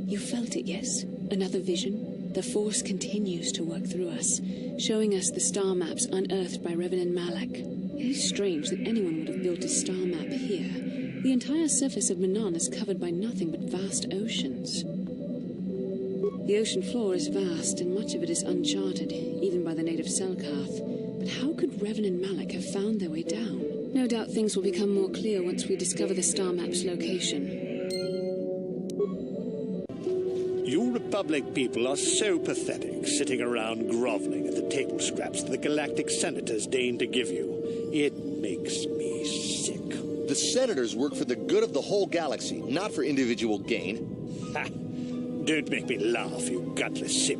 You felt it, yes? Another vision? The Force continues to work through us, showing us the star maps unearthed by Reverend Malak. It is strange that anyone would have built a star map here. The entire surface of Manaan is covered by nothing but vast oceans. The ocean floor is vast, and much of it is uncharted, even by the native Selkath. But how could Revan and Malak have found their way down? No doubt things will become more clear once we discover the star map's location. You Republic people are so pathetic, sitting around groveling at the table scraps the galactic senators deign to give you. It makes me sick. The senators work for the good of the whole galaxy, not for individual gain. Ha! Don't make me laugh, you gutless sip.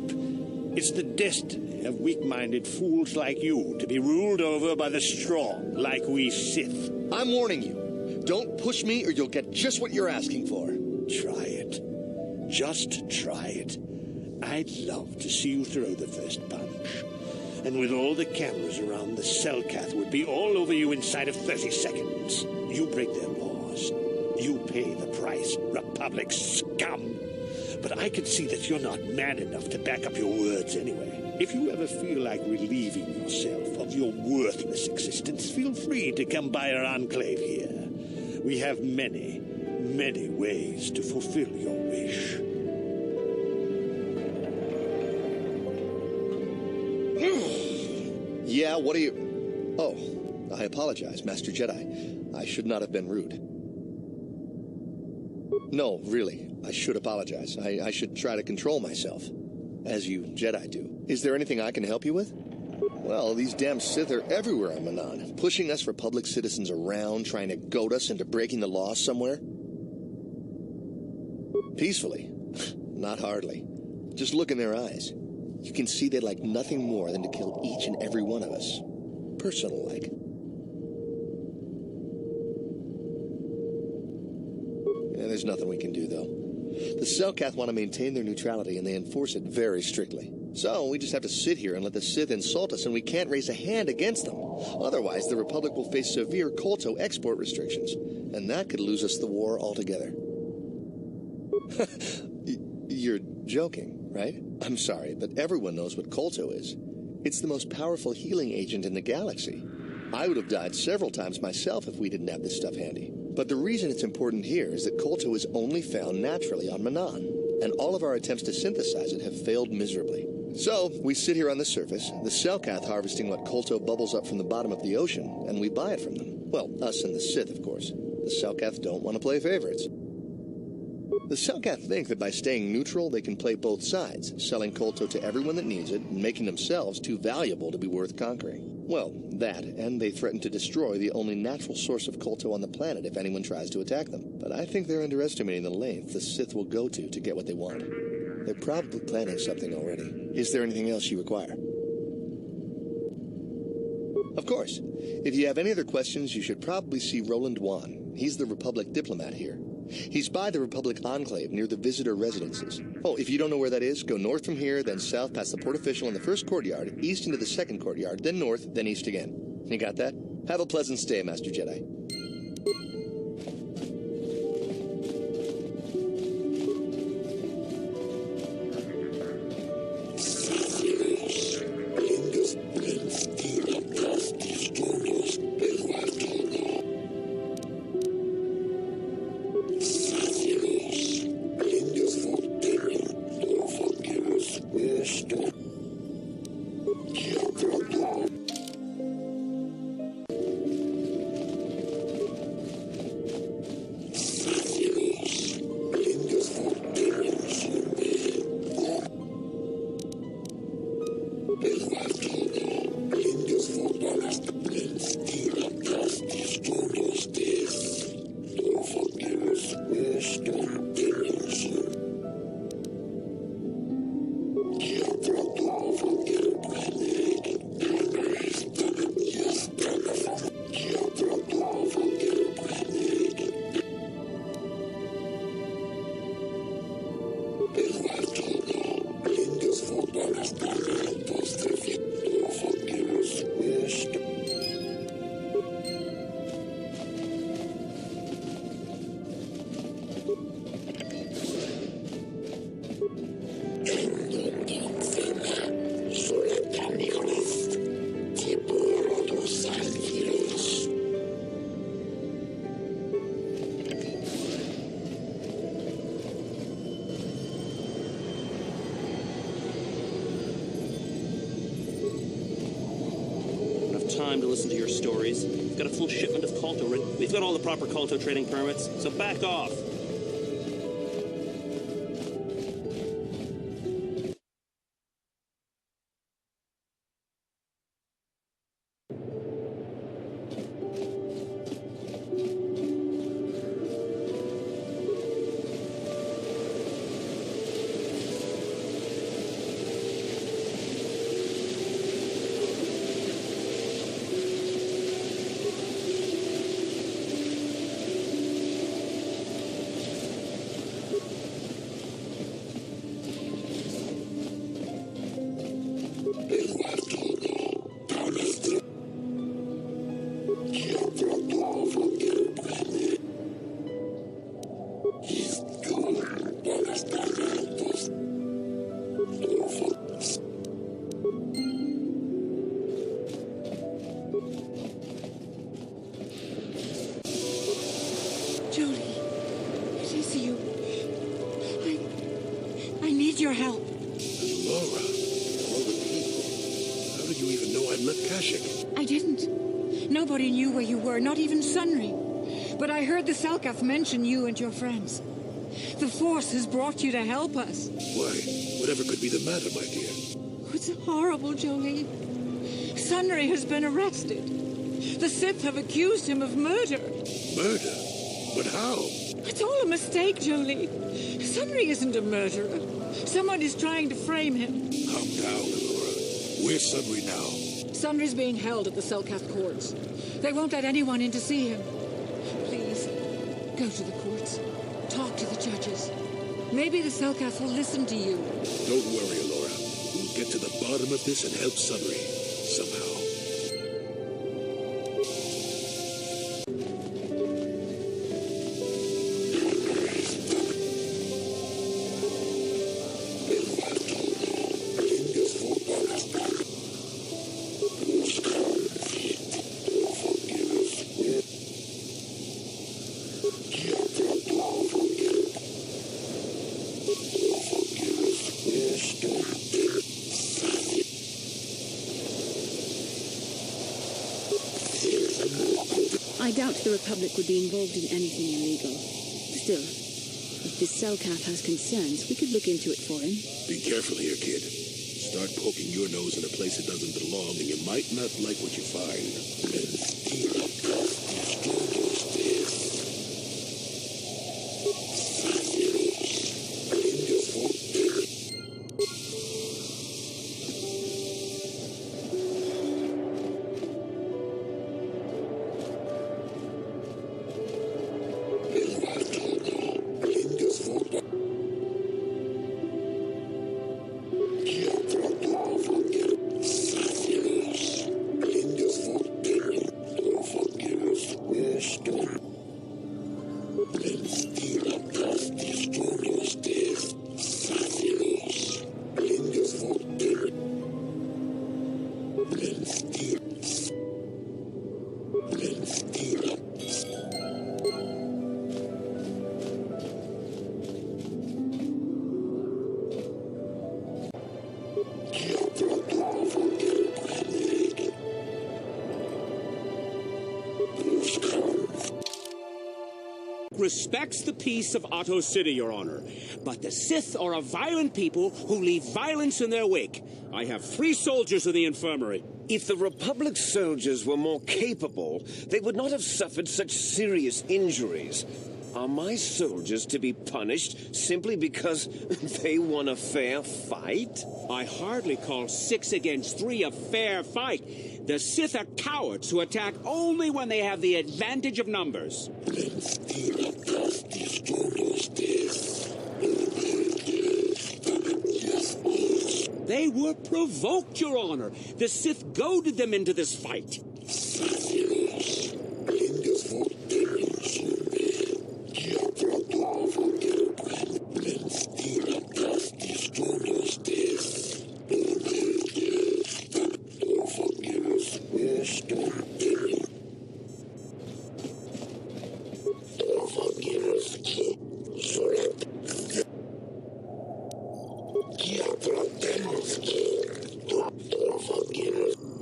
It's the destiny of weak-minded fools like you to be ruled over by the strong, like we Sith. I'm warning you. Don't push me or you'll get just what you're asking for. Try it. Just try it. I'd love to see you throw the first punch. And with all the cameras around, the Selkath would be all over you inside of 30 seconds. You break their laws. You pay the price, Republic scum. But I can see that you're not man enough to back up your words anyway. If you ever feel like relieving yourself of your worthless existence, feel free to come by our enclave here. We have many, many ways to fulfill your wish. Yeah, what are you... Oh, I apologize, Master Jedi. I should not have been rude. No, really, I should apologize. I should try to control myself, as you Jedi do. Is there anything I can help you with? Well, these damn Sith are everywhere on Manaan, pushing us Republic citizens around, trying to goad us into breaking the law somewhere. Peacefully? Not hardly. Just look in their eyes. You can see they'd like nothing more than to kill each and every one of us. Personal-like. Yeah, there's nothing we can do, though. The Selkath want to maintain their neutrality, and they enforce it very strictly. So we just have to sit here and let the Sith insult us, and we can't raise a hand against them. Otherwise, the Republic will face severe KOTOR export restrictions, and that could lose us the war altogether. You're joking, right? I'm sorry, but everyone knows what KOTOR is. It's the most powerful healing agent in the galaxy. I would have died several times myself if we didn't have this stuff handy. But the reason it's important here is that KOTOR is only found naturally on Manaan, and all of our attempts to synthesize it have failed miserably. So, we sit here on the surface, the Selkath harvesting what KOTOR bubbles up from the bottom of the ocean, and we buy it from them. Well, us and the Sith, of course. The Selkath don't want to play favorites. The Selkath think that by staying neutral, they can play both sides, selling KOTOR to everyone that needs it, and making themselves too valuable to be worth conquering. Well, that, and they threaten to destroy the only natural source of KOTOR on the planet if anyone tries to attack them. But I think they're underestimating the length the Sith will go to get what they want. They're probably planning something already. Is there anything else you require? Of course. If you have any other questions, you should probably see Roland Wan. He's the Republic diplomat here. He's by the Republic Enclave near the visitor residences. Oh, if you don't know where that is, go north from here, then south past the port official in the first courtyard, east into the second courtyard, then north, then east again. You got that? Have a pleasant stay, Master Jedi. to listen to your stories. We've got a full shipment of KOTOR, and we've got all the proper KOTOR trading permits, so back off. Jolie, it is you. I need your help. Laura, all the people. How did you even know I'd left Kashyyyk? I didn't. Nobody knew where you were, not even Sunry. But I heard the Selkath mention you and your friends. The Force has brought you to help us. Why, whatever could be the matter, my dear? It's horrible, Jolie. Sunry has been arrested. The Sith have accused him of murder. Murder? But how? It's all a mistake, Jolie. Sunry isn't a murderer. Someone is trying to frame him. Calm down, Laura. Where's Sunry now? Sunry's being held at the Selkath courts. They won't let anyone in to see him. Please, go to the courts. Talk to the judges. Maybe the Selkath will listen to you. Don't worry, Laura. We'll get to the bottom of this and help Sunry. Somehow. I doubt the Republic would be involved in anything illegal. Still, if this Selkath has concerns, we could look into it for him. Be careful here, kid. Start poking your nose in a place it doesn't belong, and you might not like what you find. Respects the peace of Otto City, Your Honor. But the Sith are a violent people who leave violence in their wake. I have 3 soldiers in the infirmary. If the Republic soldiers were more capable, they would not have suffered such serious injuries. Are my soldiers to be punished simply because they won a fair fight? I hardly call 6 against 3 a fair fight. The Sith are cowards who attack only when they have the advantage of numbers. They were provoked, Your Honor. The Sith goaded them into this fight.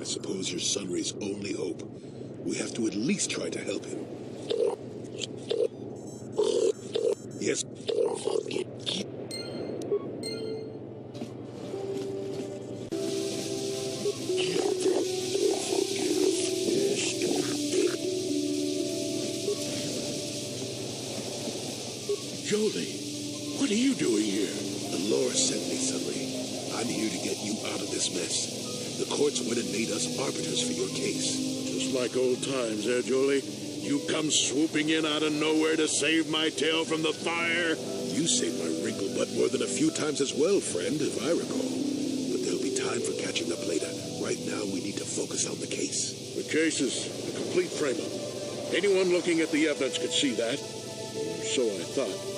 I suppose you're Sunry's only hope. help. We have to at least try to help him. Yes. Jolie, what are you doing here? The Lord sent me, Sunray. I'm here to get you out of this mess. The courts went and made us arbiters for your case. Just like old times, eh, Jolie? You come swooping in out of nowhere to save my tail from the fire? You saved my wrinkle butt more than a few times as well, friend, if I recall. But there'll be time for catching up later. Right now, we need to focus on the case. The case is a complete frame-up. Anyone looking at the evidence could see that. So I thought.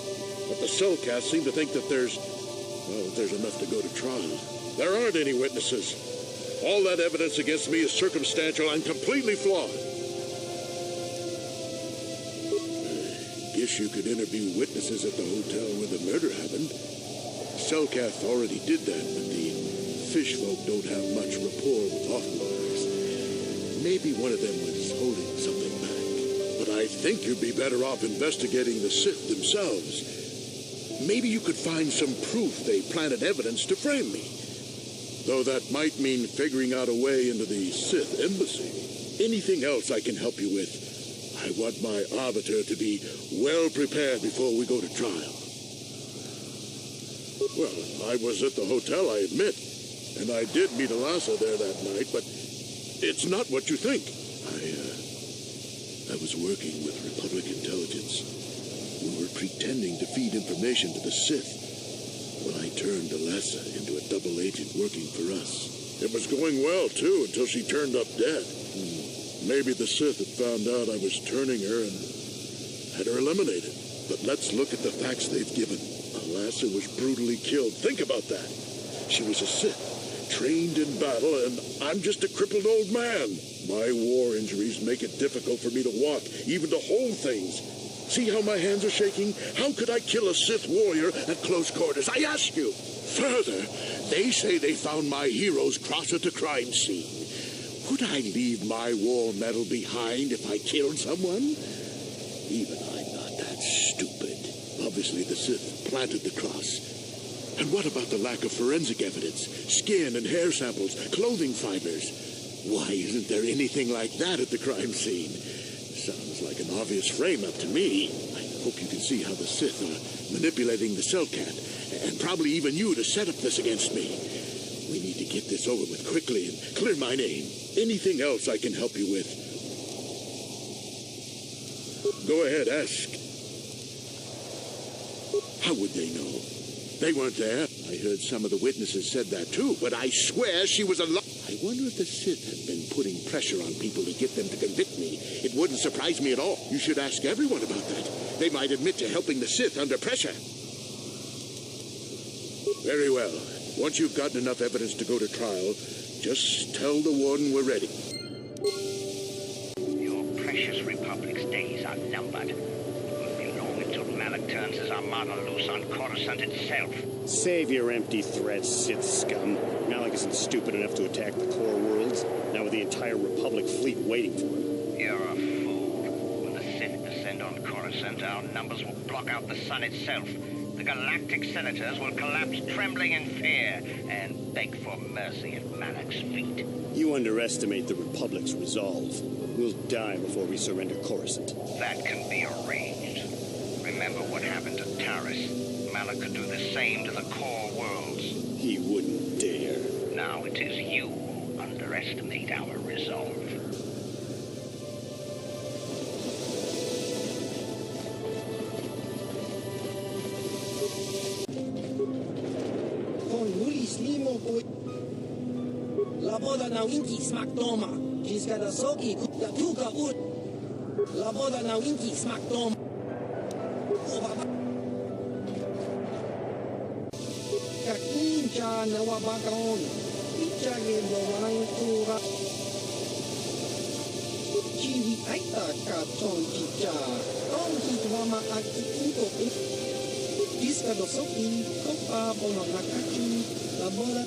But the cellcats seem to think that there's enough to go to trial. There aren't any witnesses. All that evidence against me is circumstantial and completely flawed. Guess you could interview witnesses at the hotel where the murder happened. Cellcath already did that, but the fish folk don't have much rapport with Offenbars. Maybe one of them was holding something back. But I think you'd be better off investigating the Sith themselves. Maybe you could find some proof they planted evidence to frame me. Though that might mean figuring out a way into the Sith embassy. Anything else I can help you with? I want my arbiter to be well prepared before we go to trial. Well, I was at the hotel, I admit. And I did meet Alasa there that night, but it's not what you think. I was working with Republic intelligence. We were pretending to feed information to the Sith. Well, I turned Alasa into a double agent working for us. It was going well, too, until she turned up dead. Maybe the Sith had found out I was turning her and had her eliminated. But let's look at the facts they've given. Alasa was brutally killed. Think about that. She was a Sith, trained in battle, and I'm just a crippled old man. My war injuries make it difficult for me to walk, even to hold things. See how my hands are shaking? How could I kill a Sith warrior at close quarters? I ask you. Further, they say they found my hero's cross at the crime scene. Would I leave my war medal behind if I killed someone? Even I'm not that stupid. Obviously, the Sith planted the cross. And what about the lack of forensic evidence? Skin and hair samples, clothing fibers. Why isn't there anything like that at the crime scene? Sounds like an obvious frame-up to me. I hope you can see how the Sith are manipulating the Cellcat, and probably even you to set up this against me. We need to get this over with quickly and clear my name. Anything else I can help you with? Go ahead, ask. How would they know? They weren't there. I heard some of the witnesses said that too, but I swear she was alive. I wonder if the Sith have been putting pressure on people to get them to convict me. It wouldn't surprise me at all. You should ask everyone about that. They might admit to helping the Sith under pressure. Very well. Once you've gotten enough evidence to go to trial, just tell the Warden we're ready. Your precious Republic's days are numbered. It won't be long until Malak turns his armada loose on Coruscant itself. Save your empty threats, Sith scum. Malak isn't stupid enough to attack the core worlds, now with the entire Republic fleet waiting for him. You're a fool. When the Sith descend on Coruscant, our numbers will block out the sun itself. The galactic senators will collapse trembling in fear and beg for mercy at Malak's feet. You underestimate the Republic's resolve. We'll die before we surrender Coruscant. That can be arranged. Remember what happened to Taris. Malak could do the same to the core worlds. He wouldn't dare. Now it is you who underestimate our resolve. La boda na winki smak doma. Jiska da soki da tuka ut. La boda na winki smak doma. Kakincha na wabakaon. Icha ge bowain tura. Chiwi aita katon chicha. Ton kitwama akikuto. Jiska da soki kopa bono nakachi. La boda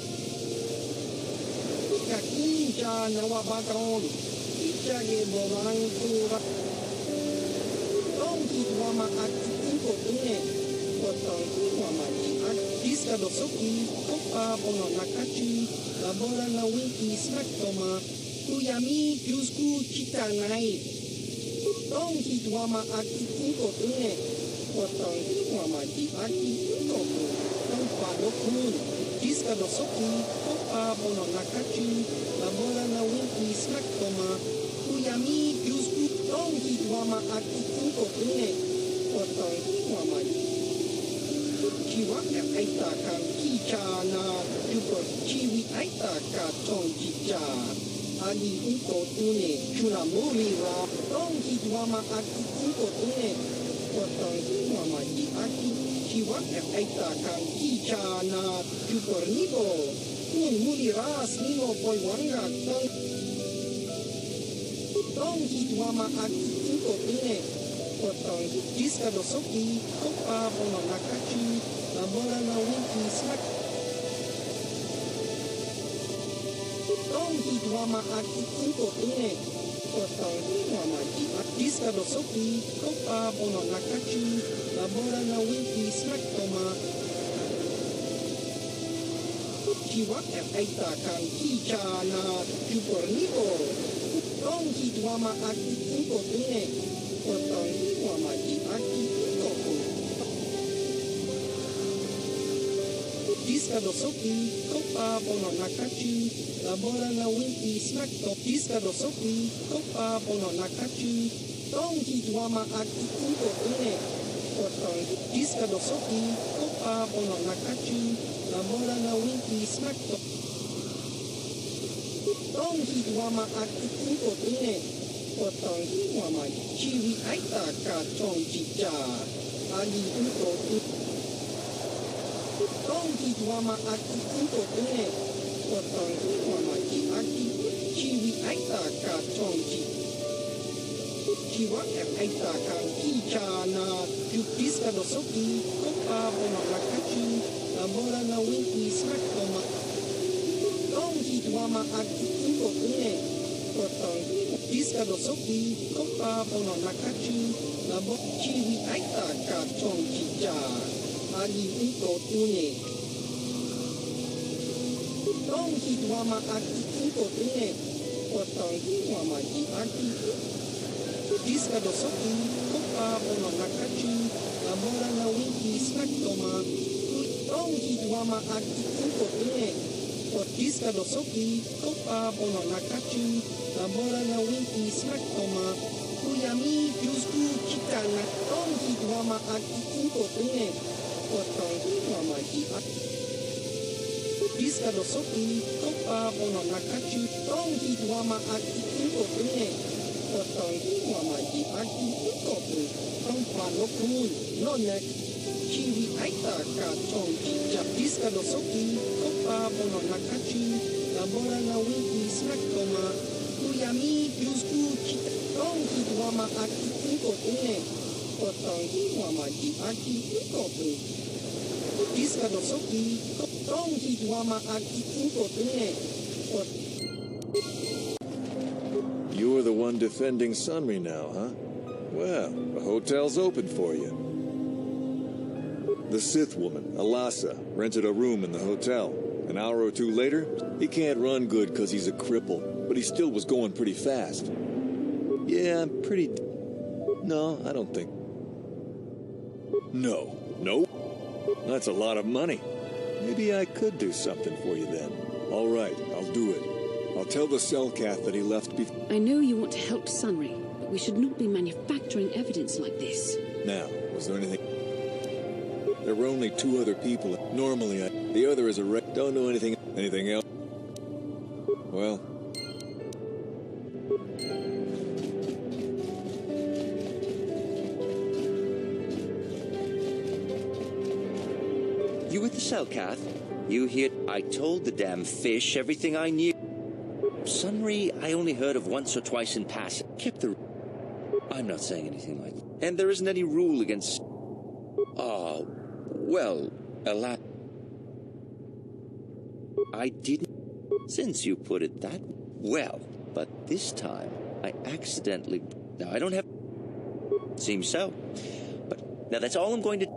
Kakincha na wabakaon. Jage borang tura. Tong hitwa maakit ko tune. Potong hitwa majiak. Diska dosoki. Kopa bono nakachi. Labora na winki smaktoma. Kuyami kyusku chita nai. Tong hitwa maakit ko tune. Potong hitwa majiak. Kopo. Tong padokun. Diska dosoki. Kopa bono nakachi. Labora na winki smaktoma. Kuyami kyusku. Tong hitwa maakit ko tune. Potong hitwa majiak. Chiwa aita kan kicha na yuko chiwi aita ka tong kicha ani uko tune chuna muri ra tong hitwama aki uko tune potong hitwama di aki chiwa aita kan kicha na yuko nibo un muri ras nino poi wanga tong hitwama aki uko tune potong diska dosoki kopa bono nakachi labora na winki smak tong hitwama aki uko tune potong hitwama di diska dosoki kopa bono nakachi labora na winki smak toma chiwa aita kan kicha na yukornibo tong hitwama aki uko tune potong hitwama di aki uko Diska dosoki, kopa bono nakachi, labora na winki smakto. Diska dosoki, kopa bono nakachi, tong hitwama aki uko tune. Potong diska dosoki, kopa bono nakachi, labora na winki smakto. Tong hitwama aki uko tune. Potong hitwama chiwi aita ka tong chicha. Ali uko tune. Tong hitwama aki uko tune. Potong hitwama ki aki chiwi aita ka tong chi. Chiwa aita kan kicha na yukiska dosoki. Kopa bono nakachi. Labora na winki smaktoma. Tong hitwama aki uko tune. Potong diska dosoki. Kopa bono nakachi. Labora chiwi aita ka tong chicha. Ali uko tune. Tong hitwama aki uko tune. Potong hitwama di aki. Diska dosoki. Kopa bono nakachi. Labora na winki smaktoma. Tong hitwama aki uko tune. Diska dosoki. Kopa bono nakachi. Labora na winki smaktoma. Kuyami kyusku chitana. Tong hitwama aki uko tune. Potong hitwama di aki. Diska dosoki, kopa bono nakachi, tong hitwama aki uko tune. Potong hitwama di aki uko tu. Tong panokun, nonek. Chiwi aita ka tong chicha. Diska dosoki, kopa bono nakachi, labora na winki smaktoma. Kuyami kyusku chita. Tong hitwama aki uko tune. Potong hitwama di aki uko tu. Diska dosoki, tong hitwama aki uko tune. You're the one defending Sunri now, huh? Well, the hotel's open for you. The Sith woman, Alasa, rented a room in the hotel. An hour or two later, he can't run good because he's a cripple, but he still was going pretty fast. Yeah, I'm pretty... No, I don't think... No. That's a lot of money. Maybe I could do something for you then. All right, I'll do it. I'll tell the Selkath that he left before... I know you want to help Sunri, but we should not be manufacturing evidence like this. Now, was there anything... There were only two other people. Normally, the other is a wreck. Don't know anything else. Well... You with the Selkath? You here? I told the damn fish everything I knew. Sunri, I only heard of once or twice in passing. Kept the... I'm not saying anything like that. And there isn't any rule against... Oh, well, alas... I didn't... Since you put it that... Well, but this time, I accidentally... Now, I don't have... Seems so. But now that's all I'm going to...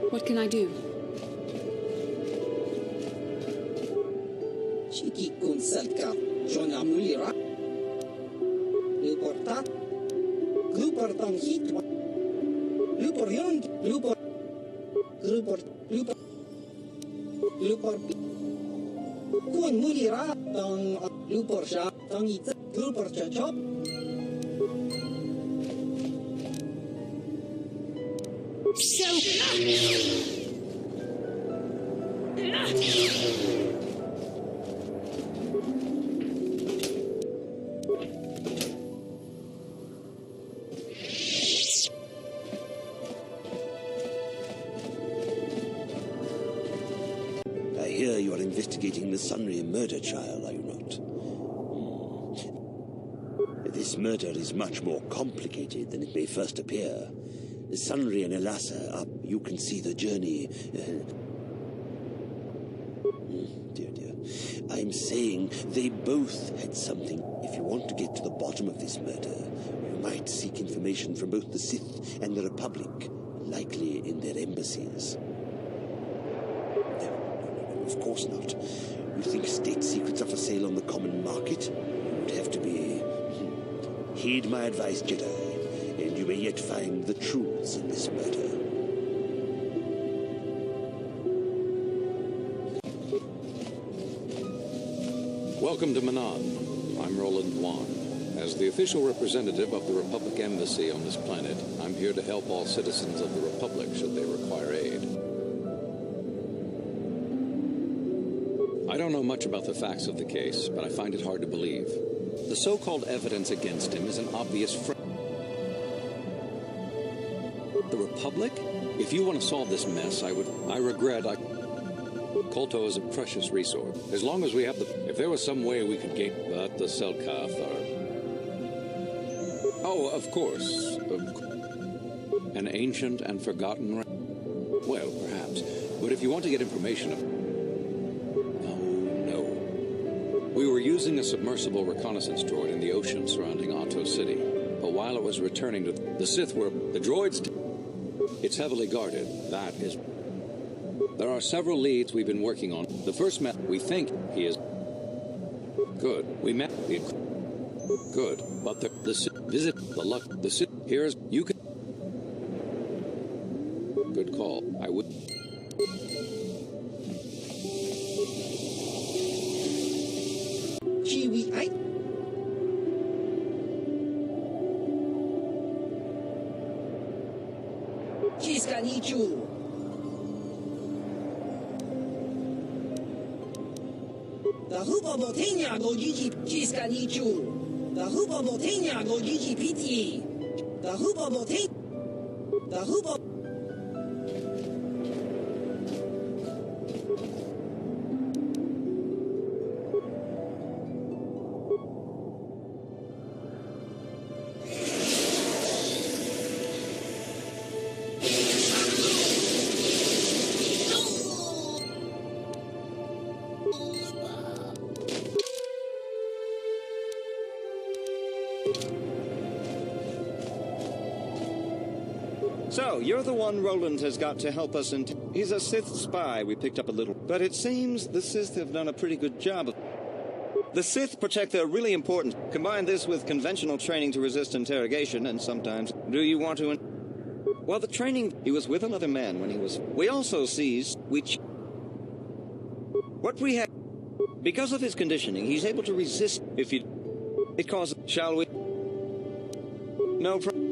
What can I do? Chiki kun selka, Jona mulira. Luporta. Luportang hitwa. Luporion. Lupor. Lupor. Kun mulira. Tang luporsha. Tang it. Luporcha chop. I hear you are investigating the Sunray murder trial, are you not? This murder is much more complicated than it may first appear. Sunray and Elasa up, you can see the journey. Dear. I'm saying they both had something. If you want to get to the bottom of this murder, you might seek information from both the Sith and the Republic, likely in their embassies. No, of course not. You think state secrets are for sale on the common market? You would have to be... Heed my advice, Jedi. And you may yet find the truths in this murder. Welcome to Manaan. I'm Roland Wan. As the official representative of the Republic Embassy on this planet, I'm here to help all citizens of the Republic should they require aid. I don't know much about the facts of the case, but I find it hard to believe. The so-called evidence against him is an obvious The Republic? If you want to solve this mess, I regret Kolto is a precious resource. As long as we have if there was some way we could gain... But the Selkath are... Oh, of course. An ancient and forgotten... Well, perhaps. But if you want to get information of... No. We were using a submersible reconnaissance droid in the ocean surrounding Otto City. But while it was returning to... The Sith were... The droids... It's heavily guarded. That is... There are several leads we've been working on. The first we think he is... Good. We met... Good. But the visit... The luck... The Sith... Here's... You can... Good call. I would... Chiwi I... Chiscanichu. The Hoopa Botania go Gigi Chiscanichu. The Hoopa Botania go Gigi Piti. The Hoopa Botania. The Hoopa. So, you're the one Roland has got to help us, and he's a Sith spy we picked up a little. But it seems the Sith have done a pretty good job of... The Sith protect their really important. Combine this with conventional training to resist interrogation, and sometimes... Do you want to... Well, the training... He was with another man when he was... We also seized... What we have... Because of his conditioning, he's able to resist if he... It causes... Shall we... No problem.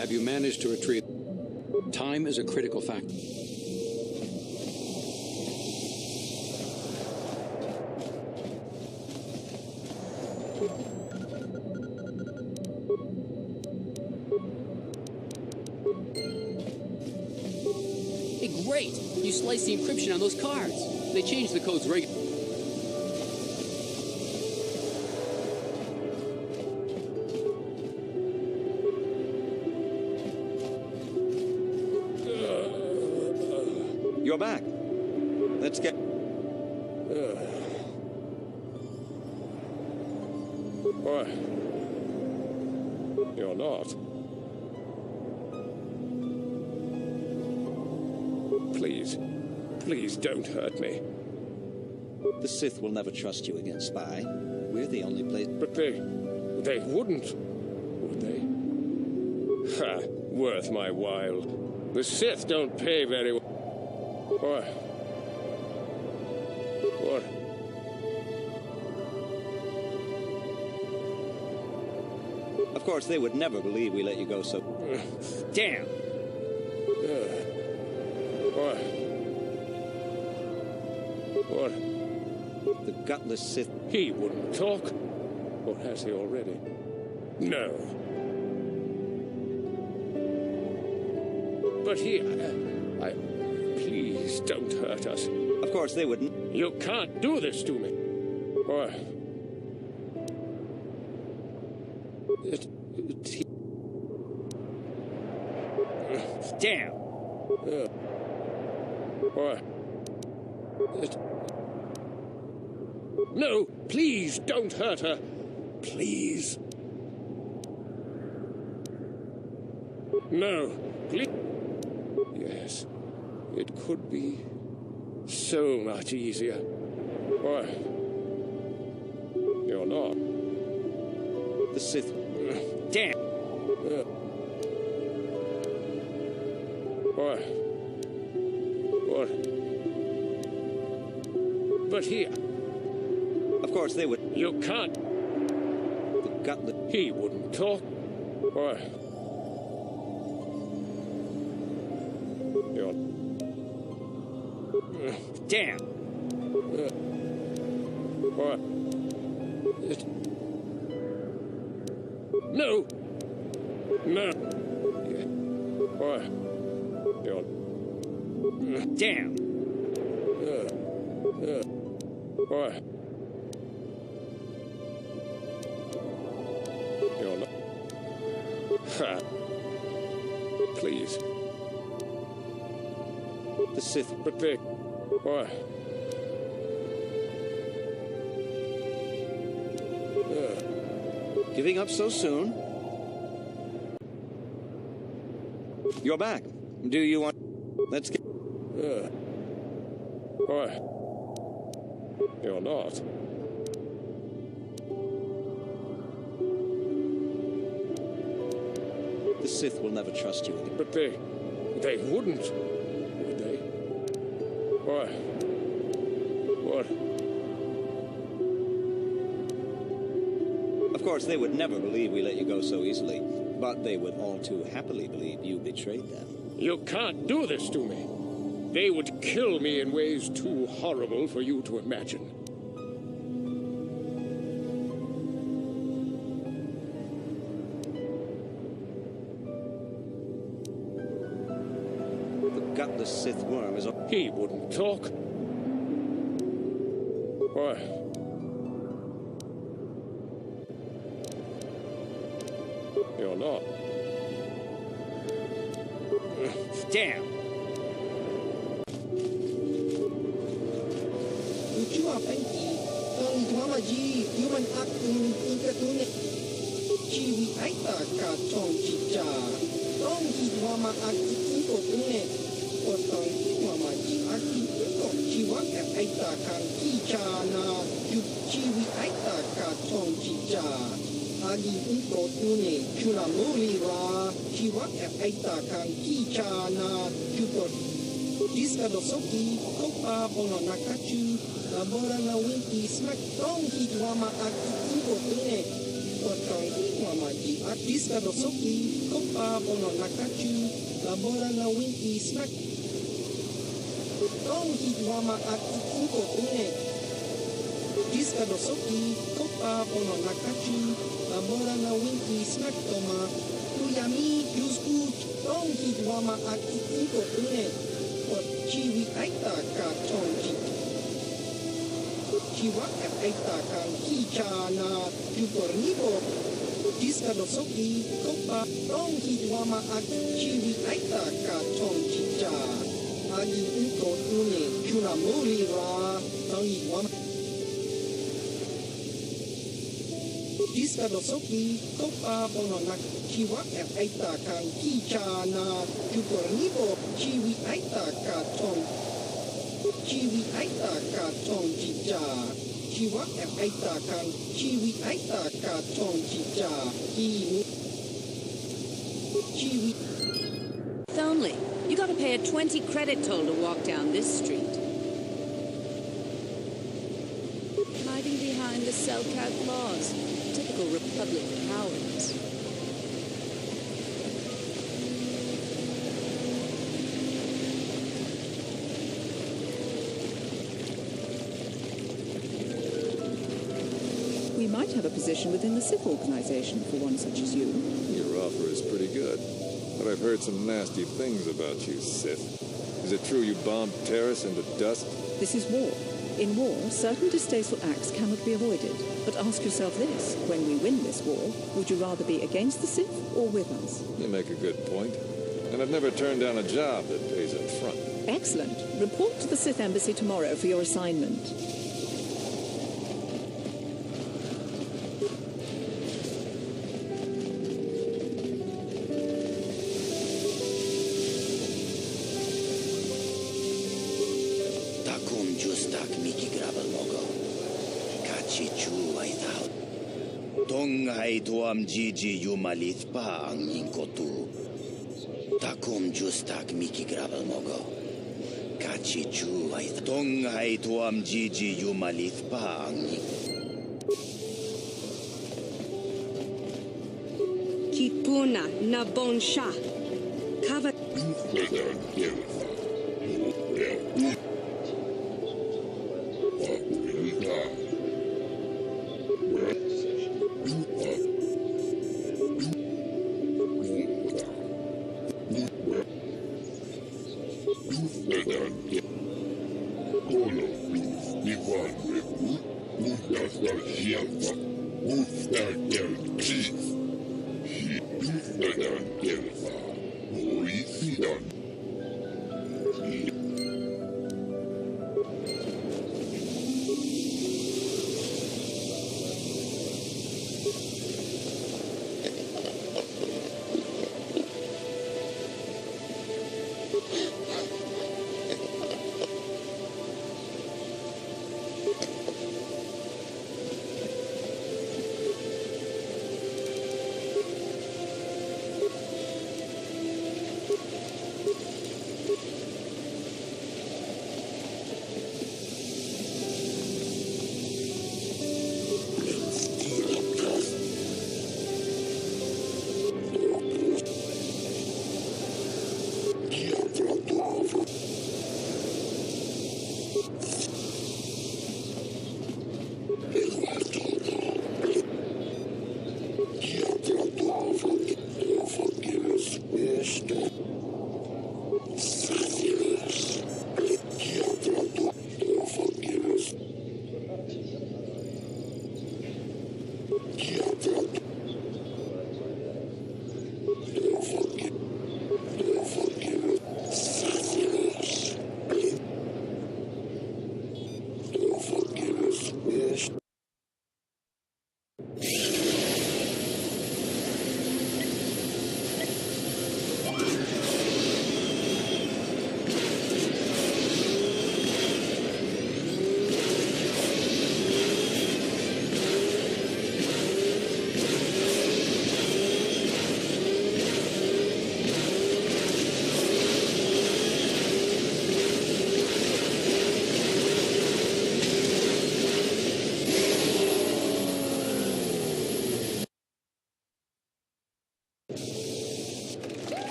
Have you managed to retrieve? Time is a critical factor. Hey, great! You sliced the encryption on those cards. They changed the codes regularly. You're back. Let's get... Why? You're not. Please. Please don't hurt me. The Sith will never trust you again, Spy. We're the only place... But they wouldn't, would they? Ha! Worth my while. The Sith don't pay very well. Why? What? Of course, they would never believe we let you go so... Damn! What? What? The gutless Sith... He wouldn't talk. Or has he already? No. But he... Please don't hurt us. Of course, they wouldn't. You can't do this to me. Why? Damn! Why? No, please don't hurt her. Please. No, please. Yes, it could be so much easier. Why? You're not. The Sith. Damn! Why? What? But here. Of course, they would. You can't. The gutless. He wouldn't talk. Why? You're... Damn! What? No! No! Why? You're... Damn! Why? You're not... Ha! Please. The Sith. But they... Why? Giving up so soon? You're back. Do you want... Let's get... Why? You're not. The Sith will never trust you again. But they wouldn't, would they? Why? What? Of course, they would never believe we let you go so easily, but they would all too happily believe you betrayed them. You can't do this to me. They would kill me in ways too horrible for you to imagine. The gutless Sith worm is... He wouldn't talk. Why? You're not. Damn! Luchua penki, tong tuamaji, human actum ikatune. Chiwi aita ka tong chicha. Tong hi tuama aki ikotune. O tong tuamaji aki ikot chiwa ka aita kan kicha na. Chiwi aita ka tong chicha. Agi ikotune, chuna muli ra. Chiwa ka aita kan kicha na. Chukot. Diska dosoki, kopa bono nakachu. Labora na winki smack tong hi tuama aki ikotune. Watangi Wamaji Atiska Dosoki, Kopa Bono Nakachu, Labora na Winky Snack. Don't hit Wama Atiko Une. Diska Dosoki, Kopa Bono Nakachu, Labora na Winky Snack Toma, Uyami, Yusgut, don't hit Wama Atiko Une. What Chiwi Aita Katonji. Chiwa Aita Kan Kichana, Yupornibo. Diska Dosoki, Kopa, don't hit Wama Chiwi Aita Katonji. Agi Uko Une, Kunamuri Ra, don't hit Wama. Diska Dosoki, Kopa Bononak, Chiwa Aita Kan Kichana, Yupornibo, Chiwi Aita Katon, Chiwi Aita Katon Chicha, Chiwa Aita Kan, Chiwi Aita Katon Chicha, Chiwi. Only. You gotta pay a 20 credit toll to walk down this street. Hiding behind the Selkat laws. Typical Republic cowards. We might have a position within the Sith organization for one such as you. Your offer is pretty good, but I've heard some nasty things about you, Sith. Is it true you bombed Terrace into dust? This is war. In war, certain distasteful acts cannot be avoided. But ask yourself this, when we win this war, would you rather be against the Sith or with us? You make a good point. And I've never turned down a job that pays up front. Excellent. Report to the Sith Embassy tomorrow for your assignment. Tongai tuam Gigi Yumalith pa ang inkotu. Takum justak Miki Gravel Mogo. Kachi chu ay Tongai tuam Gigi Yumalith pa ang Kipuna na bonsha. Kava.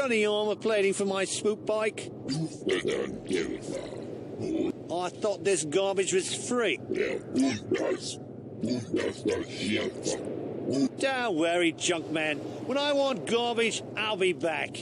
got any armor plating for my spook bike? I thought this garbage was free. Don't worry, Junkman. When I want garbage, I'll be back.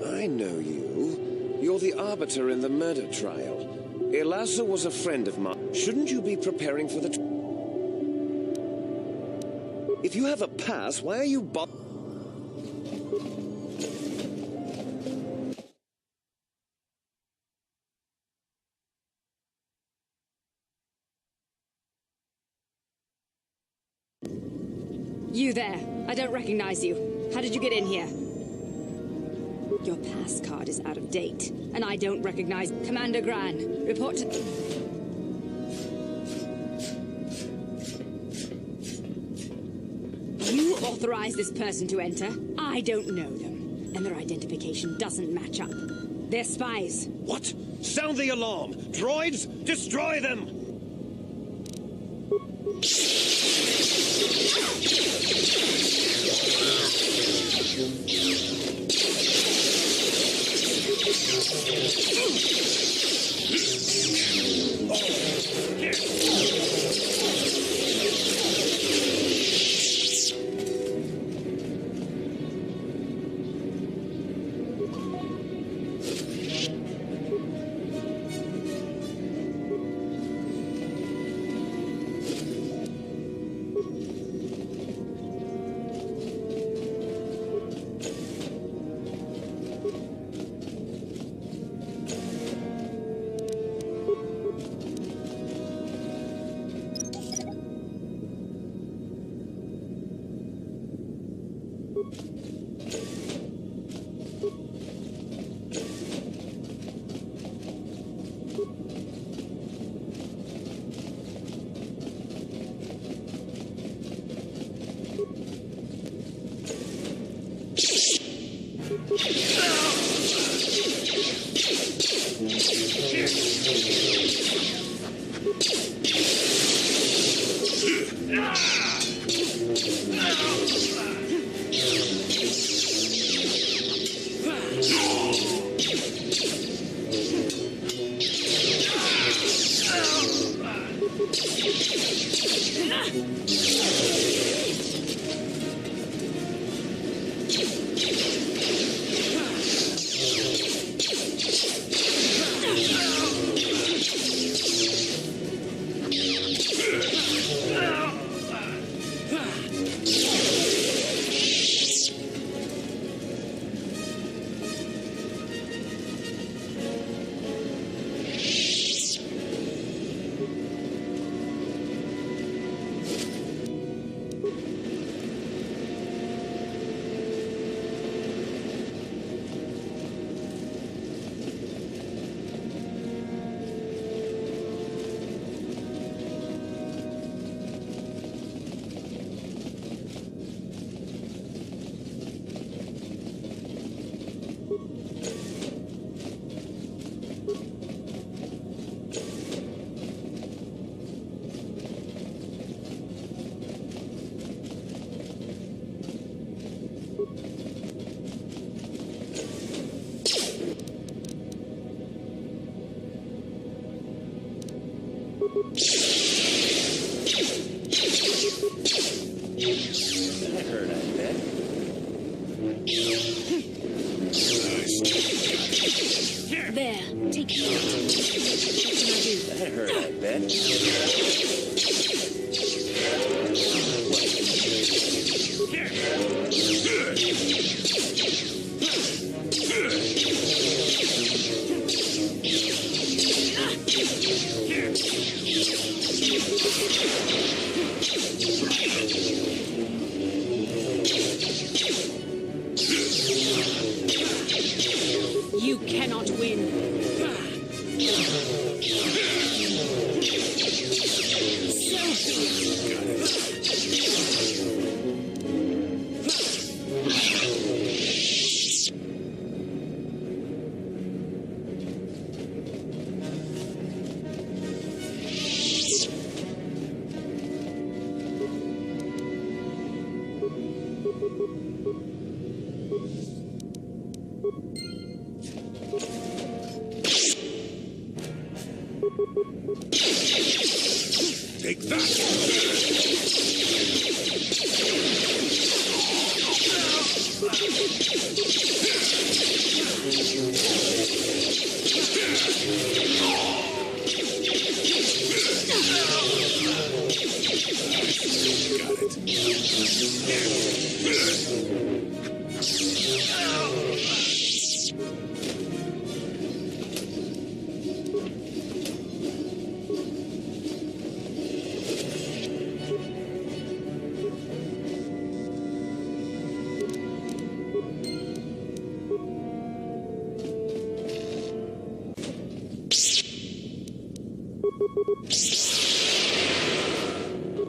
I know you. You're the arbiter in the murder trial. Elasa was a friend of mine. Shouldn't you be preparing for the... If you have a pass, why are you You there. I don't recognize you. How did you get in here? Your pass card is out of date, and I don't recognize Commander Gran. Report to... You authorized this person to enter. I don't know them, and their identification doesn't match up. They're spies. What? Sound the alarm! Droids, destroy them! There, take it. What can I do? That hurt, I bet. You cannot win. Take that!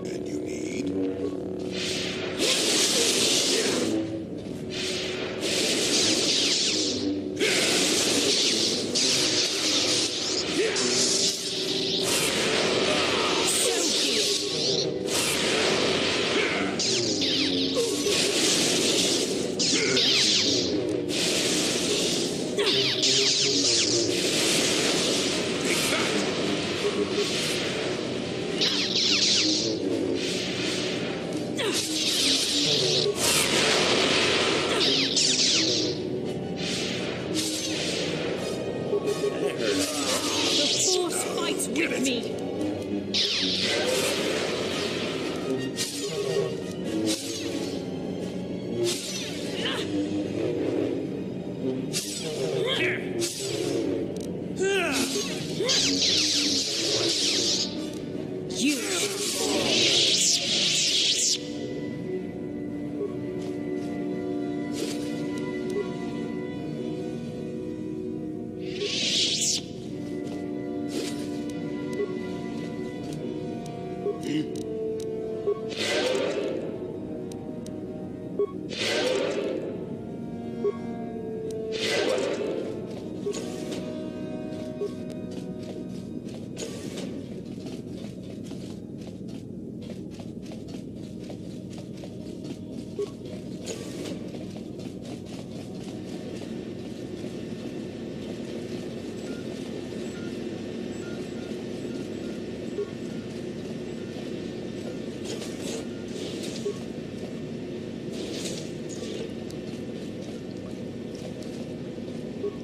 And you need? The Force fights with me.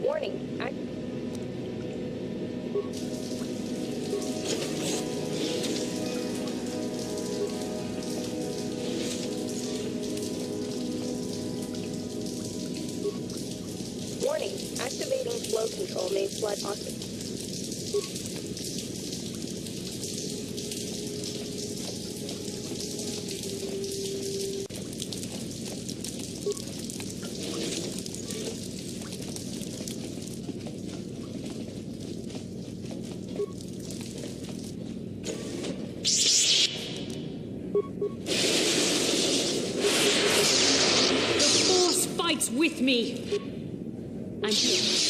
Warning. Warning. Activating flow control may flood oxygen. With me. I'm here.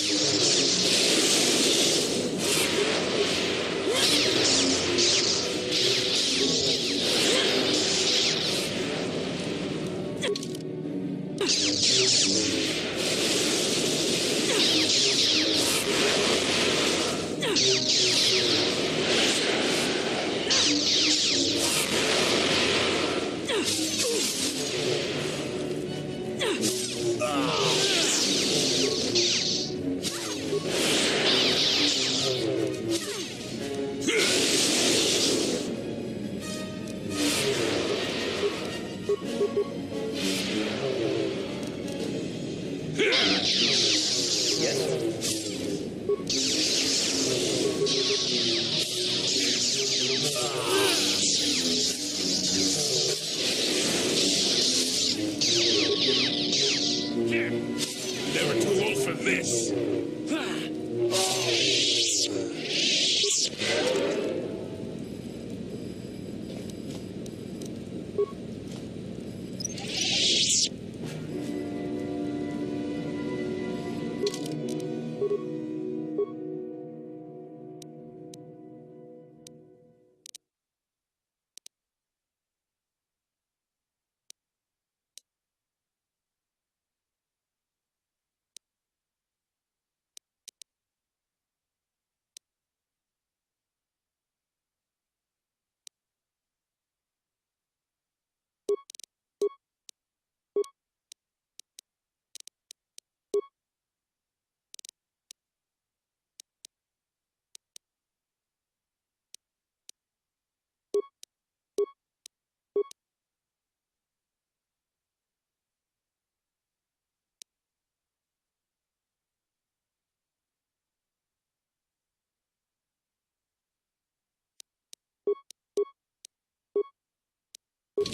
No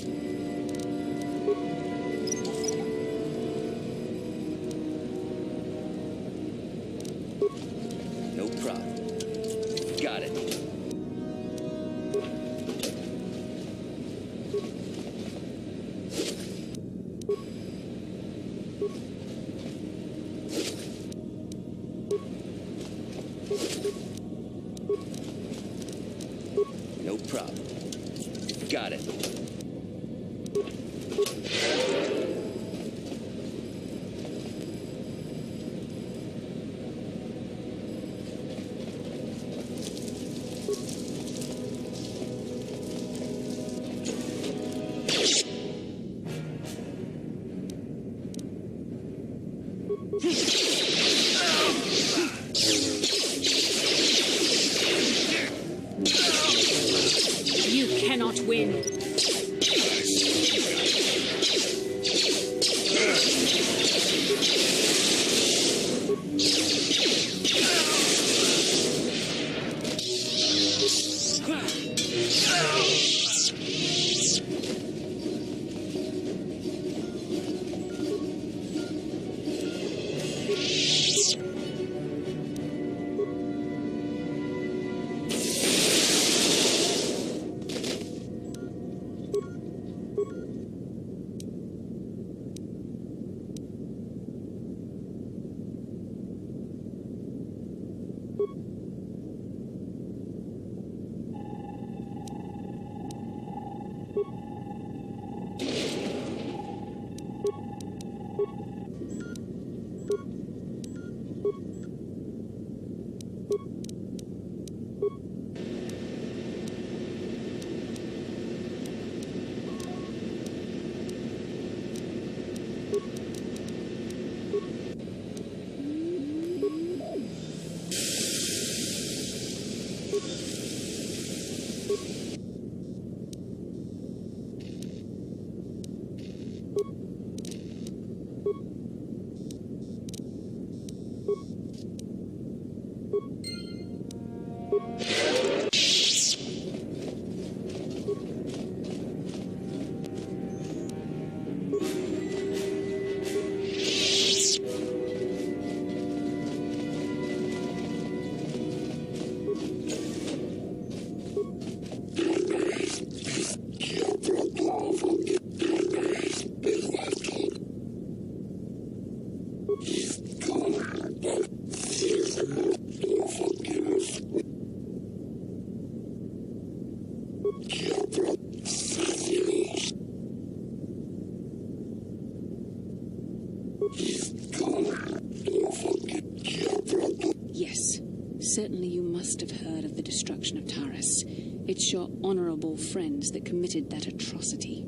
problem. Got it. No problem. Got it. You cannot win. Yes, certainly you must have heard of the destruction of Taurus. It's your honorable friends that committed that atrocity.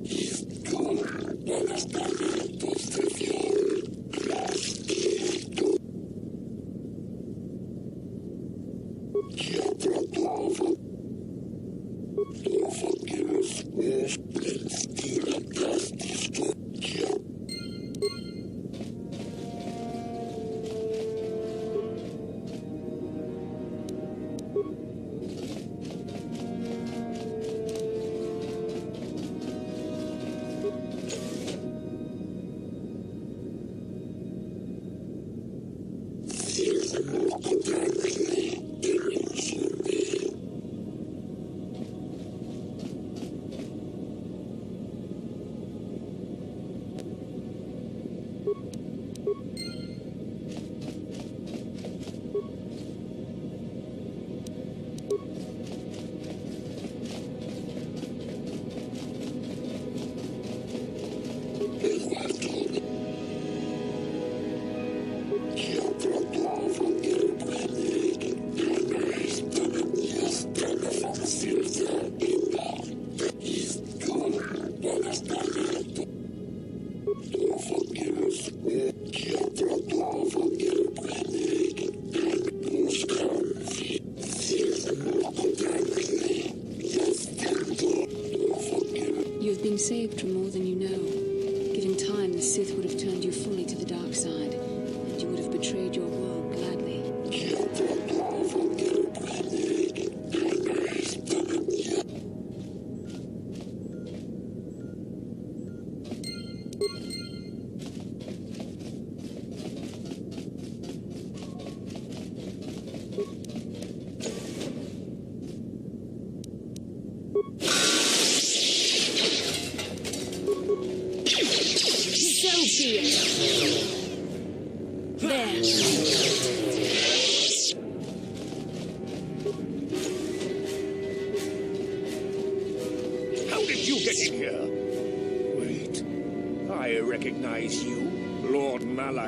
You've been saved from more than you know. Given time, the Sith would have turned you fully to the dark side, and you would have betrayed your world gladly.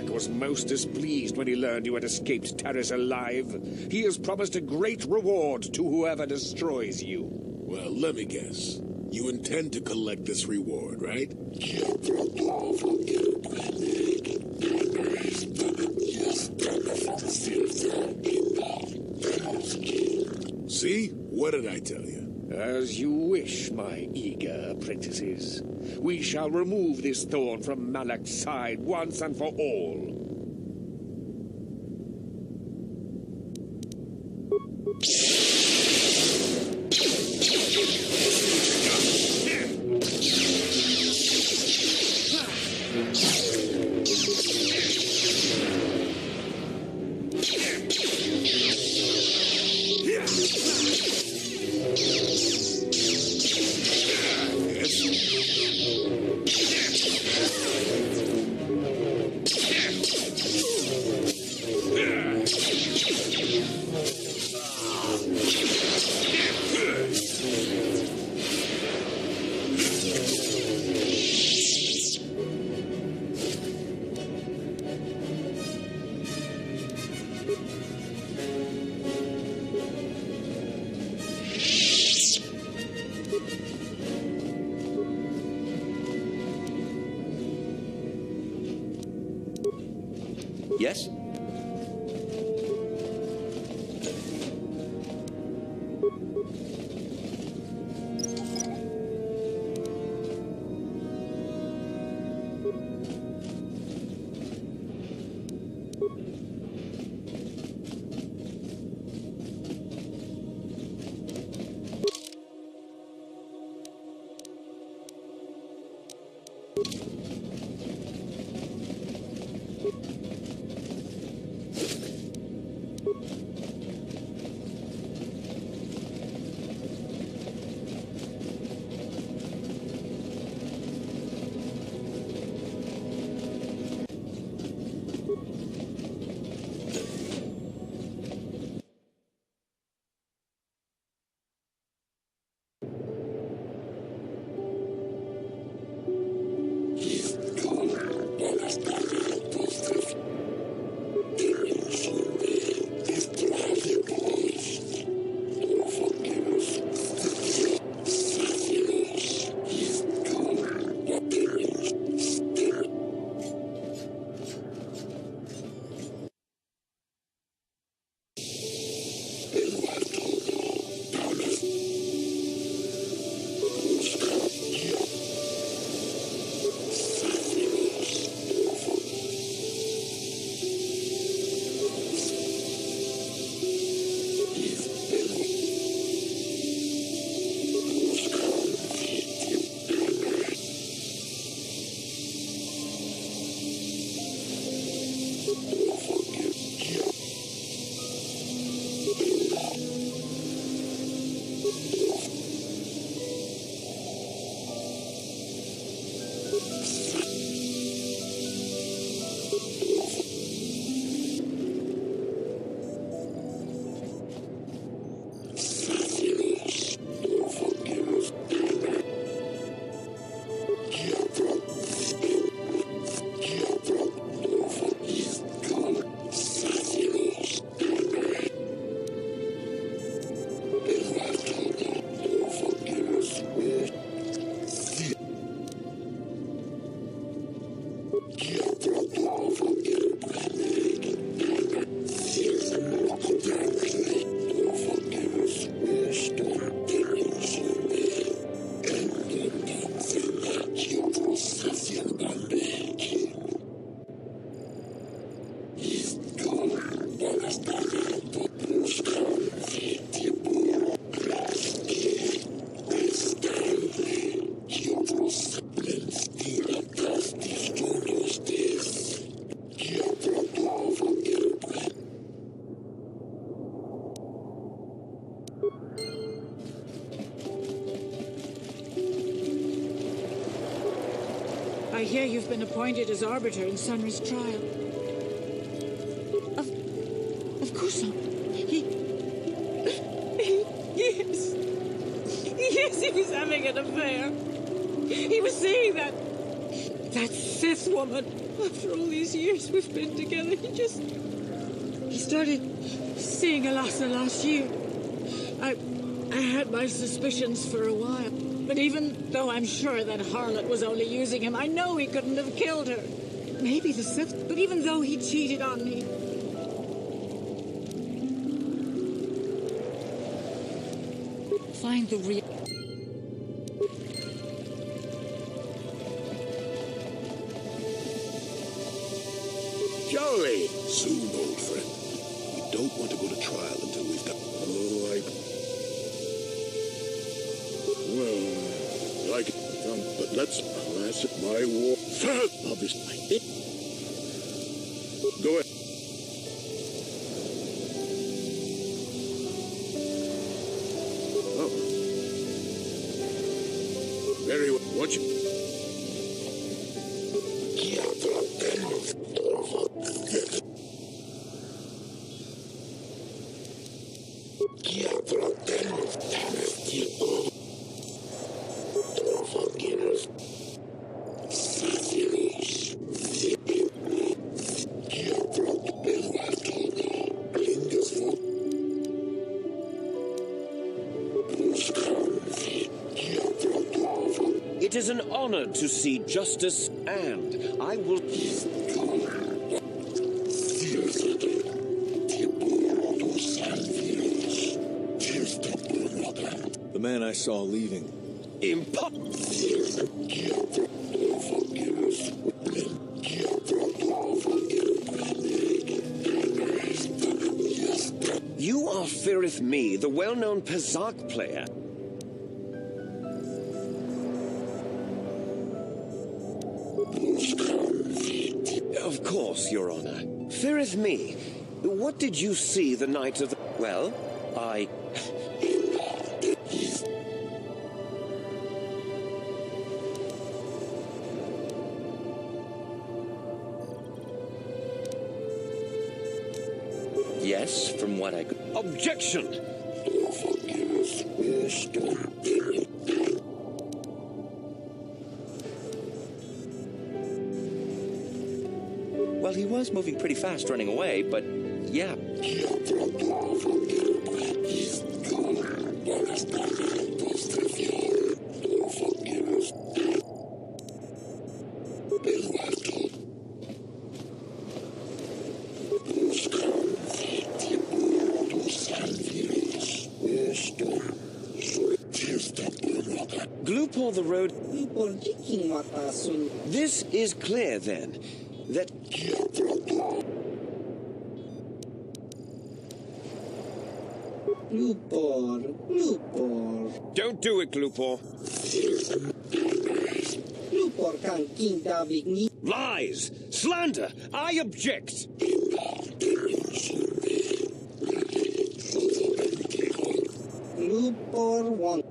Malak was most displeased when he learned you had escaped Terrace alive. He has promised a great reward to whoever destroys you. Well, let me guess. You intend to collect this reward, right? See? What did I tell you? As you wish, my eager apprentices. We shall remove this thorn from Malak's side once and for all. Yes? I hear you've been appointed as arbiter in Sunry's trial. Of course not. Yes. Yes, he was having an affair. He was seeing that Sith woman. After all these years we've been together, he started seeing Alasa last year. I had my suspicions for a while, but even though I'm sure that harlot was only using him, I know he couldn't have killed her. Maybe the Sith, but even though he cheated on me, find the real... Joey! Soon, old friend. We don't want to go to trial until we've got... Well, like... but let's class it my war... Obviously. Go ahead. Oh. Very well. Watch it. It is an honor to see justice, and I will... The man I saw leaving. You are Firith Me, the well-known Pazak player. Of course, Your Honor. Firith Me, what did you see the night of the... Well, I... Yes, from what I could... Objection! Well, he was moving pretty fast running away, but yeah. Glupor the road... This is clear, then, that... Glupor. Don't do it, Glupor. Glupor can kindavig. Lies! Slander! I object! Glupor want...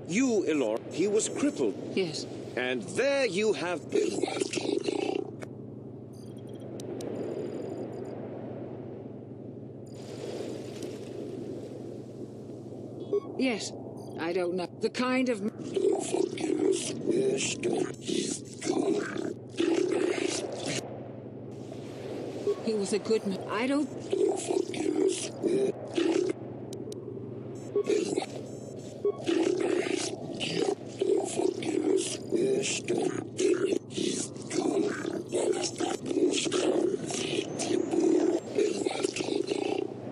You, Elor, he was crippled. Yes. And there you have... Yes. I don't know. The kind of... He was a good man. I don't...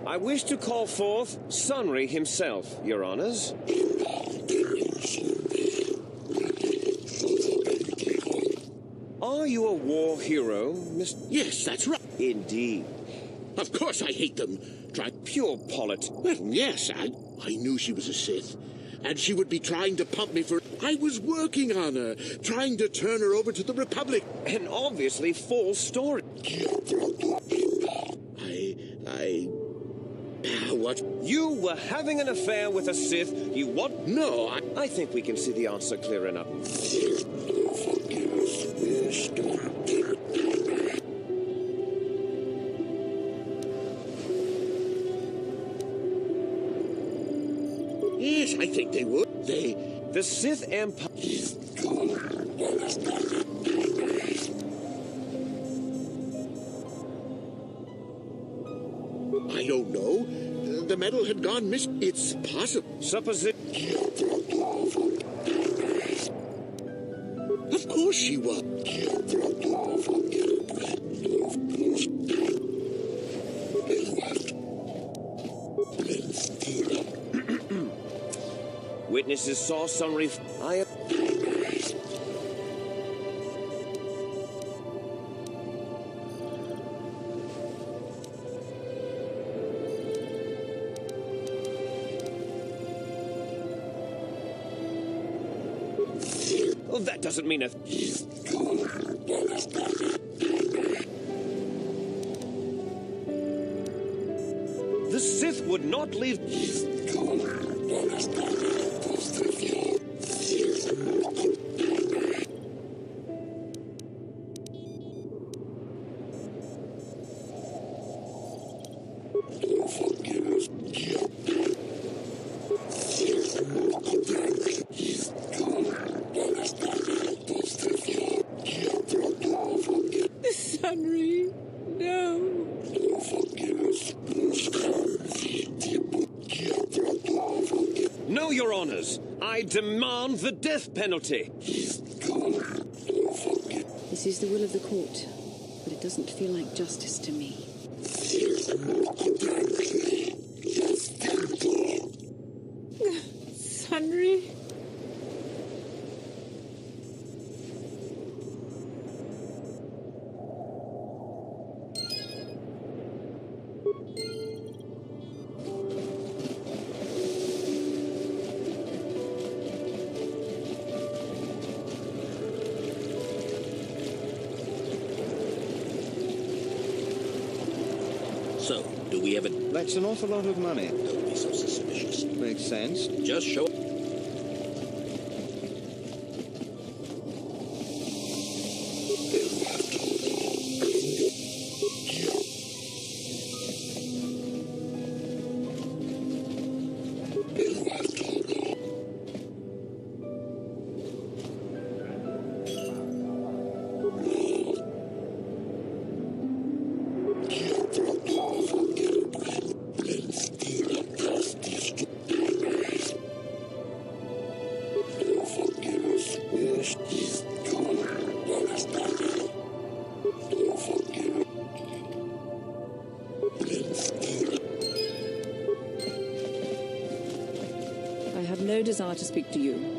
I wish to call forth Sunry himself, Your Honors. Are you a war hero, Mr... Yes, that's right. Indeed. Of course I hate them. Pure polit. Well, yes, I knew she was a Sith. And she would be trying to pump me for... I was working on her, trying to turn her over to the Republic. An obviously false story. What? You were having an affair with a Sith. You what? No, I think we can see the answer clear enough. Yes, I think they would. The Sith Empire... I don't know. The medal had gone missing. It's possible. Of course she was. Witnesses saw summary... Oh, that doesn't mean a... The Sith would not leave... Sunry, no. No, Your Honors. I demand the death penalty. This is the will of the court, but it doesn't feel like justice to me. Sunry? So, do we have a... That's an awful lot of money. Don't be so suspicious. Makes sense. Just show... I have no desire to speak to you.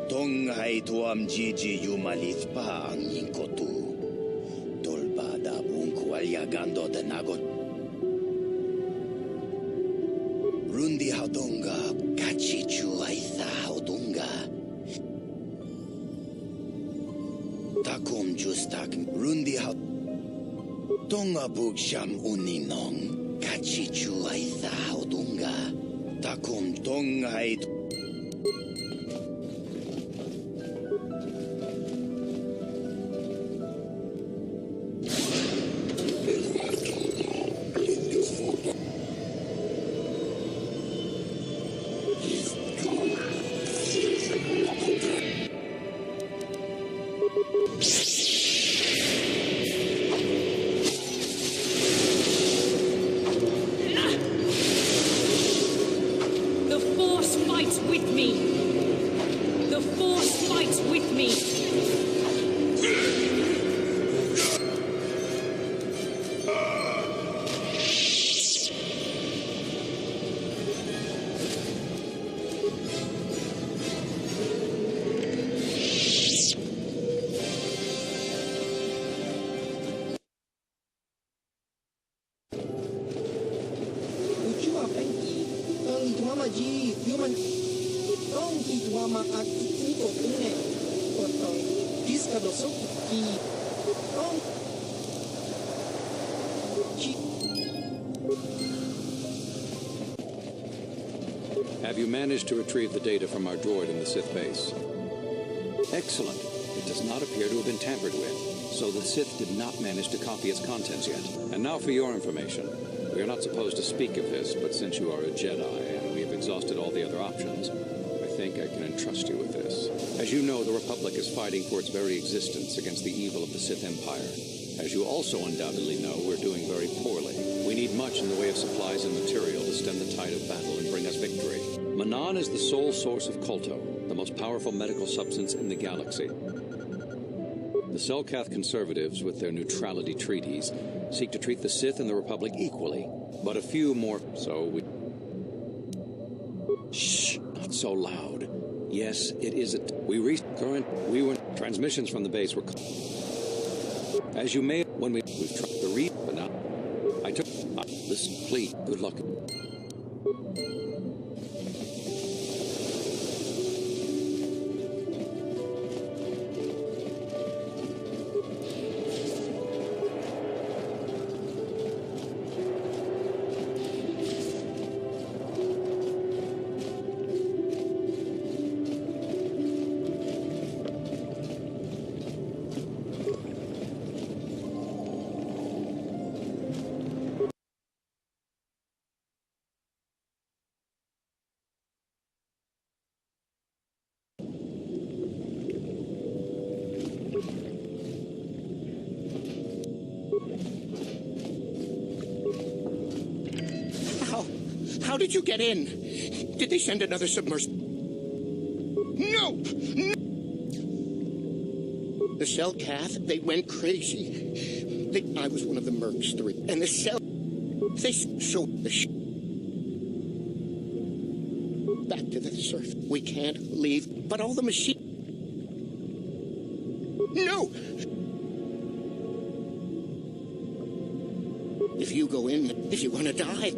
Tonghai tuam Gigi Yumalith pa ang yingkotu. Tolbada bunku alyagando de nagot. Rundi haudonga kachichu aitha haudonga. Takum justak rundi haud. Tonga bugsham uninong kachichu aitha haudonga. Takum tonghai. Have you managed to retrieve the data from our droid in the Sith base? Excellent. It does not appear to have been tampered with, so the Sith did not manage to copy its contents yet. And now for your information. We are not supposed to speak of this, but since you are a Jedi and we have exhausted all the other options, I think I can entrust you with this. As you know, the Republic is fighting for its very existence against the evil of the Sith Empire. As you also undoubtedly know, we're doing very poorly. We need much in the way of supplies and material to stem the tide of battle and bring us victory. Manaan is the sole source of KOTOR, the most powerful medical substance in the galaxy. The Selkath conservatives, with their neutrality treaties, seek to treat the Sith and the Republic equally, but a few more so we... Shh, not so loud. Yes, it is we were transmissions from the base were... As you may, when we've tried to read, but now, listen, please, good luck. How did you get in? Did they send another submersible? No! The Selkath, they went crazy. I was one of the mercs, and the Cell... They so... Back to the surf. We can't leave, but all the machines... No! If you go in, if you're gonna die...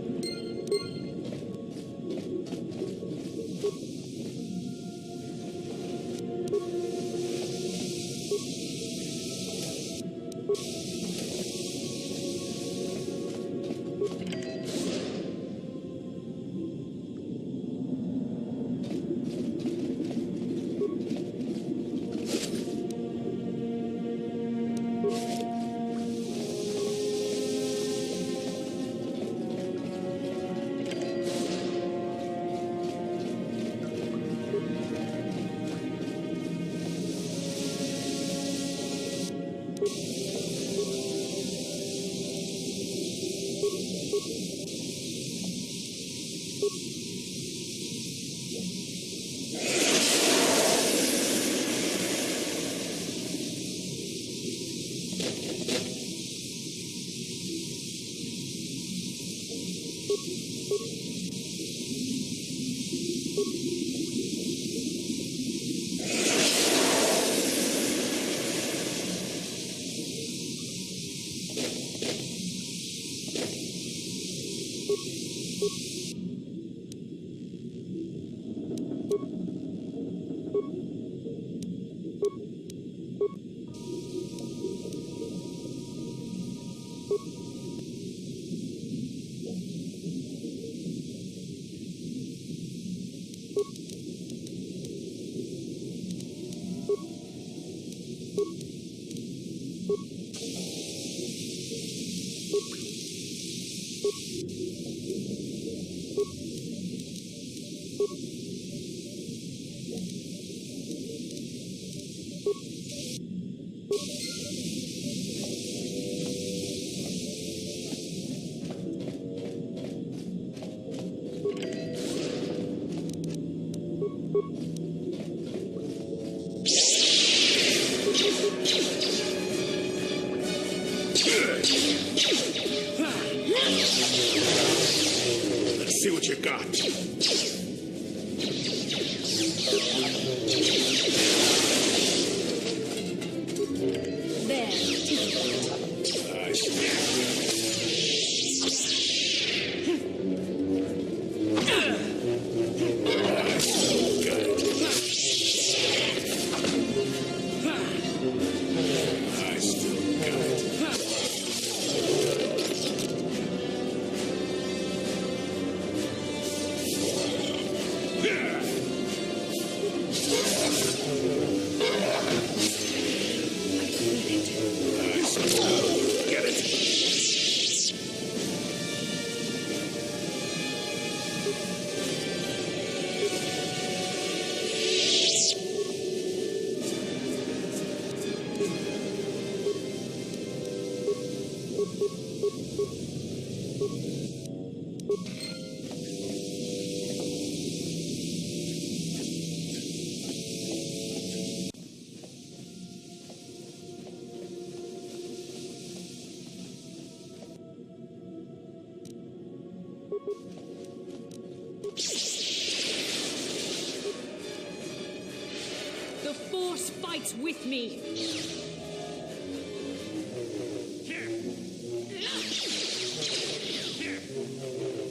Force fights with me.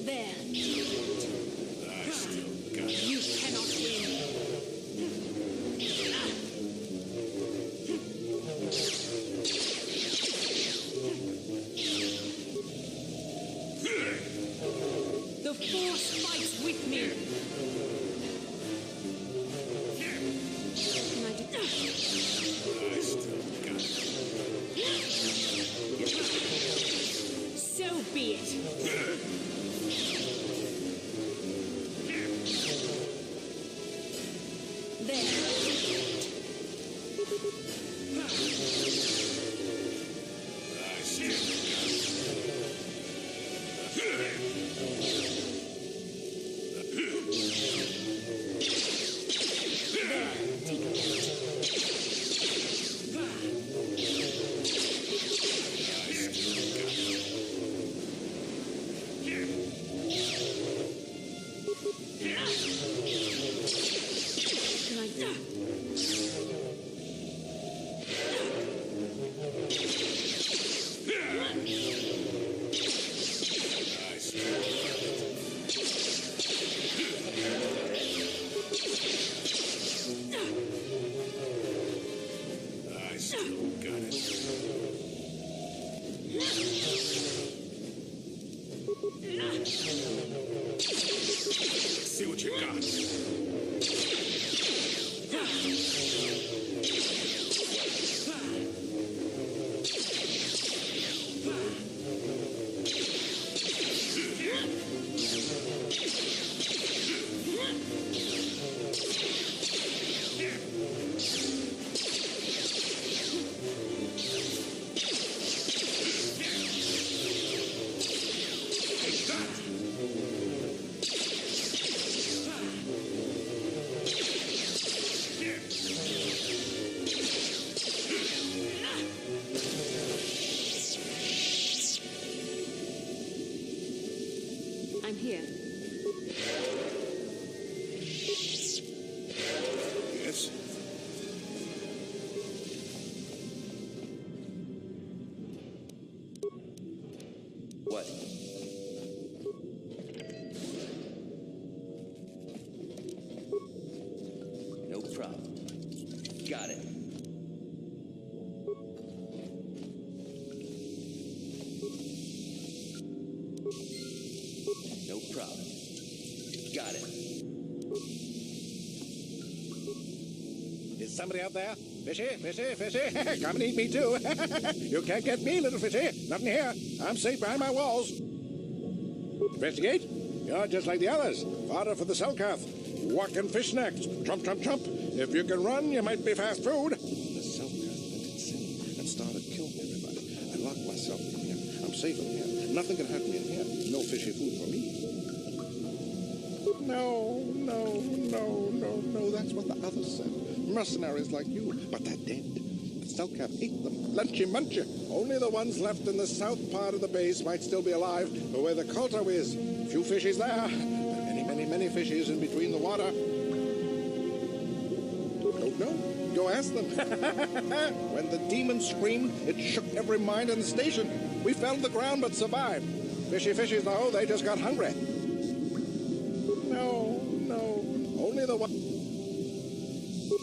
There. I still got it. You cannot win. The Force fights with me. Can I do that? I still got it. So be it. I still Can I do I still got it. See what you got. I'm here. Yes? What? No problem. Got it. No problem. Got it. Is somebody out there? Fishy, fishy, fishy. Come and eat me too. You can't get me, little fishy. Nothing here. I'm safe behind my walls. Investigate? You're just like the others. Fodder for the Selkath. Walk and fish snacks. Trump, trump, trump. If you can run, you might be fast food. The Selkath went insane and started killing everybody. I locked myself in here. I'm safe in here. Nothing can hurt me in here. No fishy food for me. No, no, no, no, no. That's what the others said. Mercenaries like you. But they're dead. The Selkath ate them. Lunchy munchy. Only the ones left in the south part of the base might still be alive, but where the KOTOR is. Few fishies there. Many, many, many fishies in between the water. Don't know. Go ask them. When the demon screamed, it shook every mind in the station. We fell to the ground but survived. Fishy fishies, though, they just got hungry. No, no. Only the one.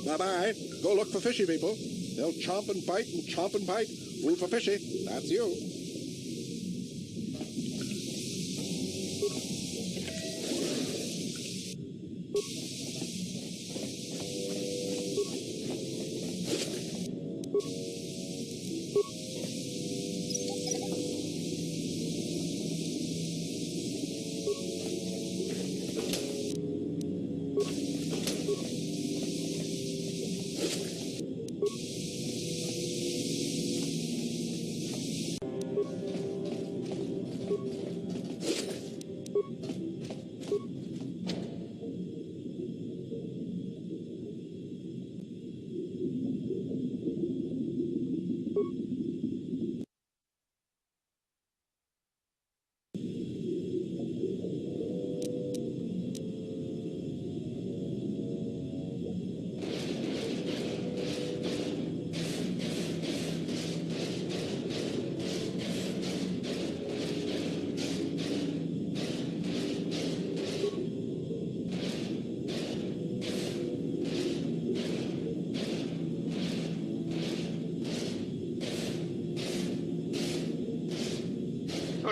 Bye-bye. Go look for fishy people. They'll chomp and bite and chomp and bite. Food for fishy. That's you.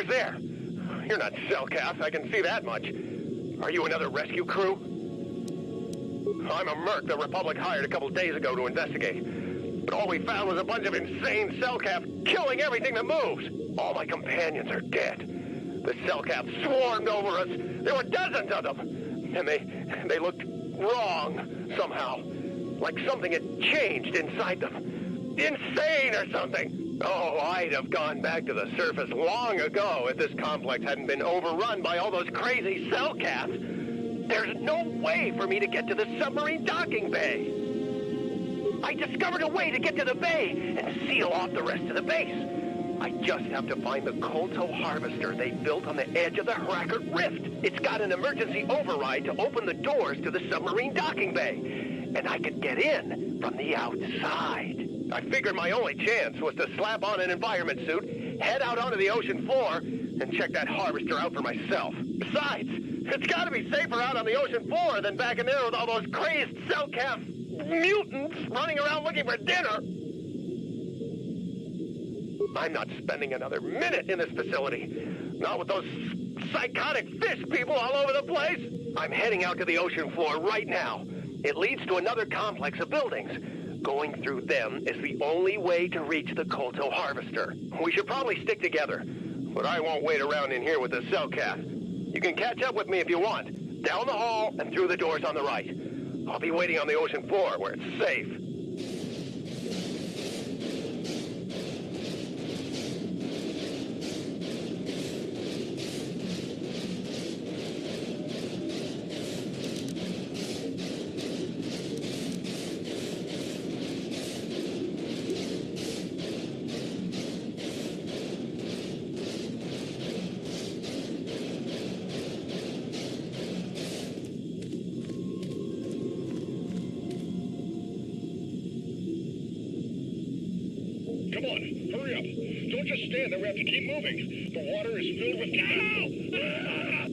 was there? You're not Cellcath, I can see that much. Are you another rescue crew? I'm a merc the Republic hired a couple days ago to investigate. But all we found was a bunch of insane Cellcath killing everything that moves. All my companions are dead. The Cellcath swarmed over us. There were dozens of them. And they looked wrong somehow. Like something had changed inside them. Insane or something. Oh, I'd have gone back to the surface long ago if this complex hadn't been overrun by all those crazy Cellcaths. There's no way for me to get to the submarine docking bay. I discovered a way to get to the bay and seal off the rest of the base. I just have to find the KOTOR harvester they built on the edge of the Harakert Rift. It's got an emergency override to open the doors to the submarine docking bay. And I could get in from the outside. I figured my only chance was to slap on an environment suit, head out onto the ocean floor, and check that harvester out for myself. Besides, it's got to be safer out on the ocean floor than back in there with all those crazed Cellcath mutants running around looking for dinner. I'm not spending another minute in this facility. Not with those psychotic fish people all over the place. I'm heading out to the ocean floor right now. It leads to another complex of buildings. Going through them is the only way to reach the KOTOR harvester. We should probably stick together, but I won't wait around in here with the Cellcath. You can catch up with me if you want. Down the hall and through the doors on the right. I'll be waiting on the ocean floor where it's safe. Come on, hurry up. Don't just stand there. We have to keep moving. The water is filled with... Ow!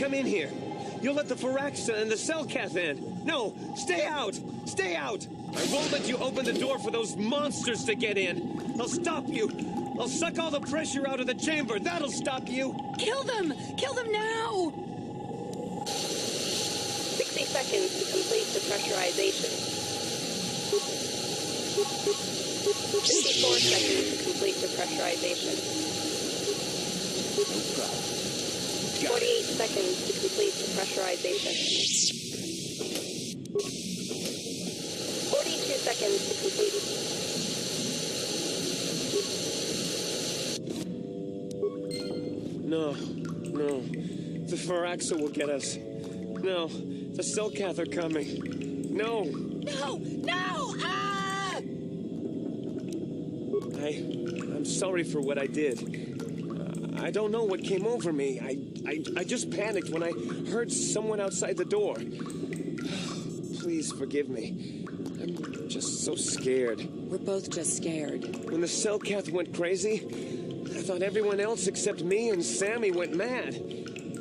come in here. You'll let the Pharaxa and the Selkath in. No, stay out! Stay out! I won't let you open the door for those monsters to get in. I'll stop you. I'll suck all the pressure out of the chamber. That'll stop you. Kill them! Kill them now! 60 seconds to complete the pressurization. 54 seconds to complete the pressurization. 48 seconds to complete the pressurization. 42 seconds to complete. No. The Pharaxa will get us. No, the Selkath are coming. No! No! Ah! I'm sorry for what I did. I don't know what came over me. I just panicked when I heard someone outside the door. Please forgive me. I'm just so scared. We're both just scared. When the Selkath went crazy, I thought everyone else except me and Sammy went mad.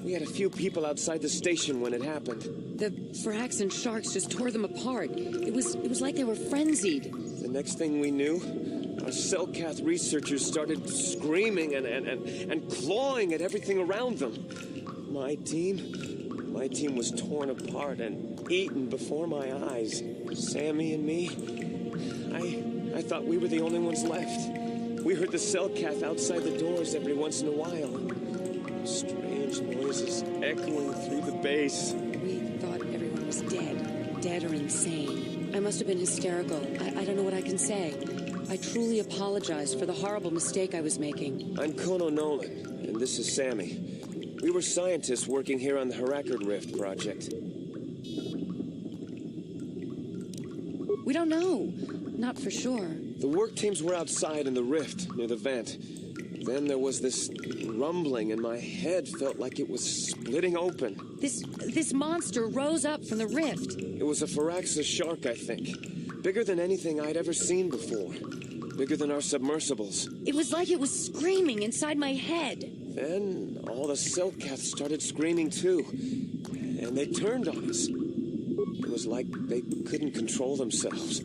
We had a few people outside the station when it happened. The Pharaxan sharks just tore them apart. It was like they were frenzied. The next thing we knew, our Selkath researchers started screaming and clawing at everything around them. My team was torn apart and eaten before my eyes. Sammy and me, I thought we were the only ones left. We heard the Selkath outside the doors every once in a while. Strange noises echoing through the base. We thought everyone was dead or insane. I must have been hysterical. I don't know what I can say. I truly apologize for the horrible mistake I was making. I'm Kono Nolan, and this is Sammy. We were scientists working here on the Harakard Rift project. We don't know. Not for sure. The work teams were outside in the rift, near the vent. Then there was this rumbling, and my head felt like it was splitting open. This monster rose up from the rift. It was a Pharaxa shark, I think. Bigger than anything I'd ever seen before. Bigger than our submersibles. It was like it was screaming inside my head. Then all the Selkath started screaming too. And they turned on us. It was like they couldn't control themselves.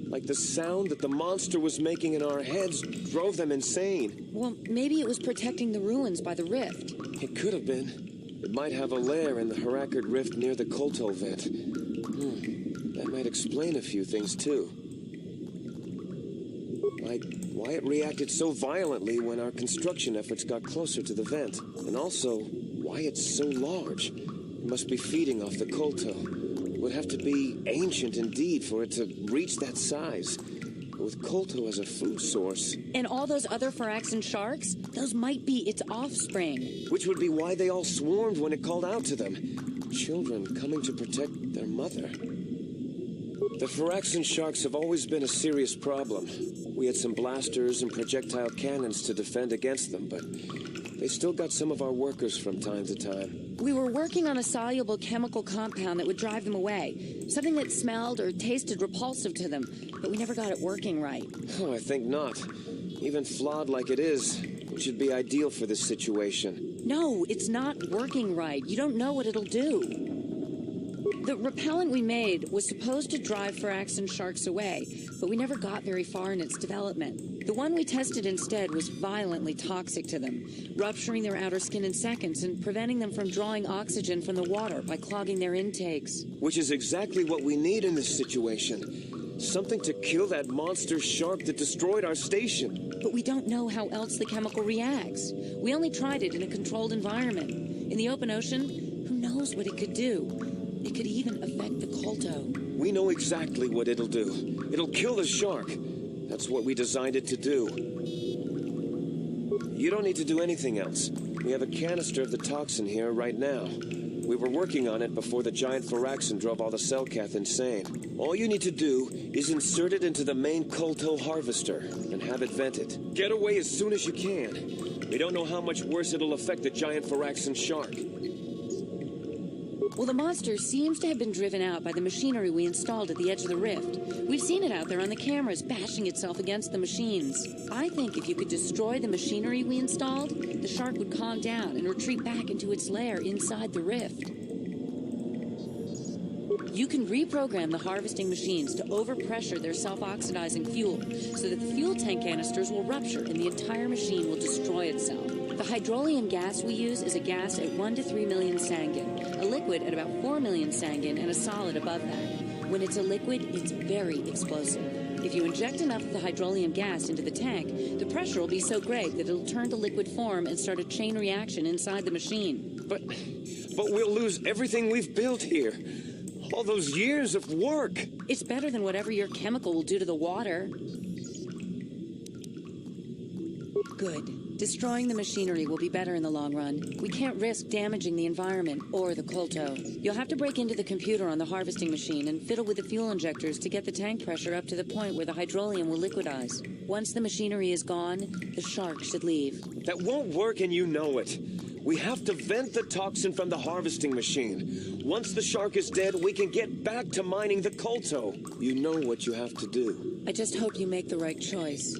Like the sound that the monster was making in our heads drove them insane. Well, maybe it was protecting the ruins by the rift. It could have been. It might have a lair in the Harakard Rift near the KOTOR vent. That might explain a few things, too. Like why it reacted so violently when our construction efforts got closer to the vent. And also, why it's so large. It must be feeding off the KOTOR. It would have to be ancient indeed for it to reach that size. With KOTOR as a food source. And all those other Pharaxan sharks? Those might be its offspring. Which would be why they all swarmed when it called out to them. Children coming to protect their mother. The Pharaxan sharks have always been a serious problem. We had some blasters and projectile cannons to defend against them, but they still got some of our workers from time to time. We were working on a soluble chemical compound that would drive them away. Something that smelled or tasted repulsive to them, but we never got it working right. Oh, I think not. Even flawed like it is, it should be ideal for this situation. No, it's not working right. You don't know what it'll do. The repellent we made was supposed to drive Pharaxan sharks away, but we never got very far in its development. The one we tested instead was violently toxic to them, rupturing their outer skin in seconds and preventing them from drawing oxygen from the water by clogging their intakes. Which is exactly what we need in this situation. Something to kill that monster shark that destroyed our station. But we don't know how else the chemical reacts. We only tried it in a controlled environment. In the open ocean, who knows what it could do? It could even affect the KOTOR. We know exactly what it'll do. It'll kill the shark. That's what we designed it to do. You don't need to do anything else. We have a canister of the toxin here right now. We were working on it before the giant Pharaxan drove all the Selkath insane. All you need to do is insert it into the main KOTOR harvester and have it vented. Get away as soon as you can. We don't know how much worse it'll affect the giant Pharaxan shark. Well, the monster seems to have been driven out by the machinery we installed at the edge of the rift. We've seen it out there on the cameras, bashing itself against the machines. I think if you could destroy the machinery we installed, the shark would calm down and retreat back into its lair inside the rift. You can reprogram the harvesting machines to overpressure their self-oxidizing fuel so that the fuel tank canisters will rupture and the entire machine will destroy itself. The hydrolium gas we use is a gas at 1 to 3 million sangin, a liquid at about 4 million sangin, and a solid above that. When it's a liquid, it's very explosive. If you inject enough of the hydrolium gas into the tank, the pressure will be so great that it'll turn to liquid form and start a chain reaction inside the machine. But we'll lose everything we've built here. All those years of work. It's better than whatever your chemical will do to the water. Good. Destroying the machinery will be better in the long run. We can't risk damaging the environment or the Kolto. You'll have to break into the computer on the harvesting machine and fiddle with the fuel injectors to get the tank pressure up to the point where the hydrolium will liquidize. Once the machinery is gone, the shark should leave. That won't work, and you know it. We have to vent the toxin from the harvesting machine. Once the shark is dead, we can get back to mining the Kolto. You know what you have to do. I just hope you make the right choice.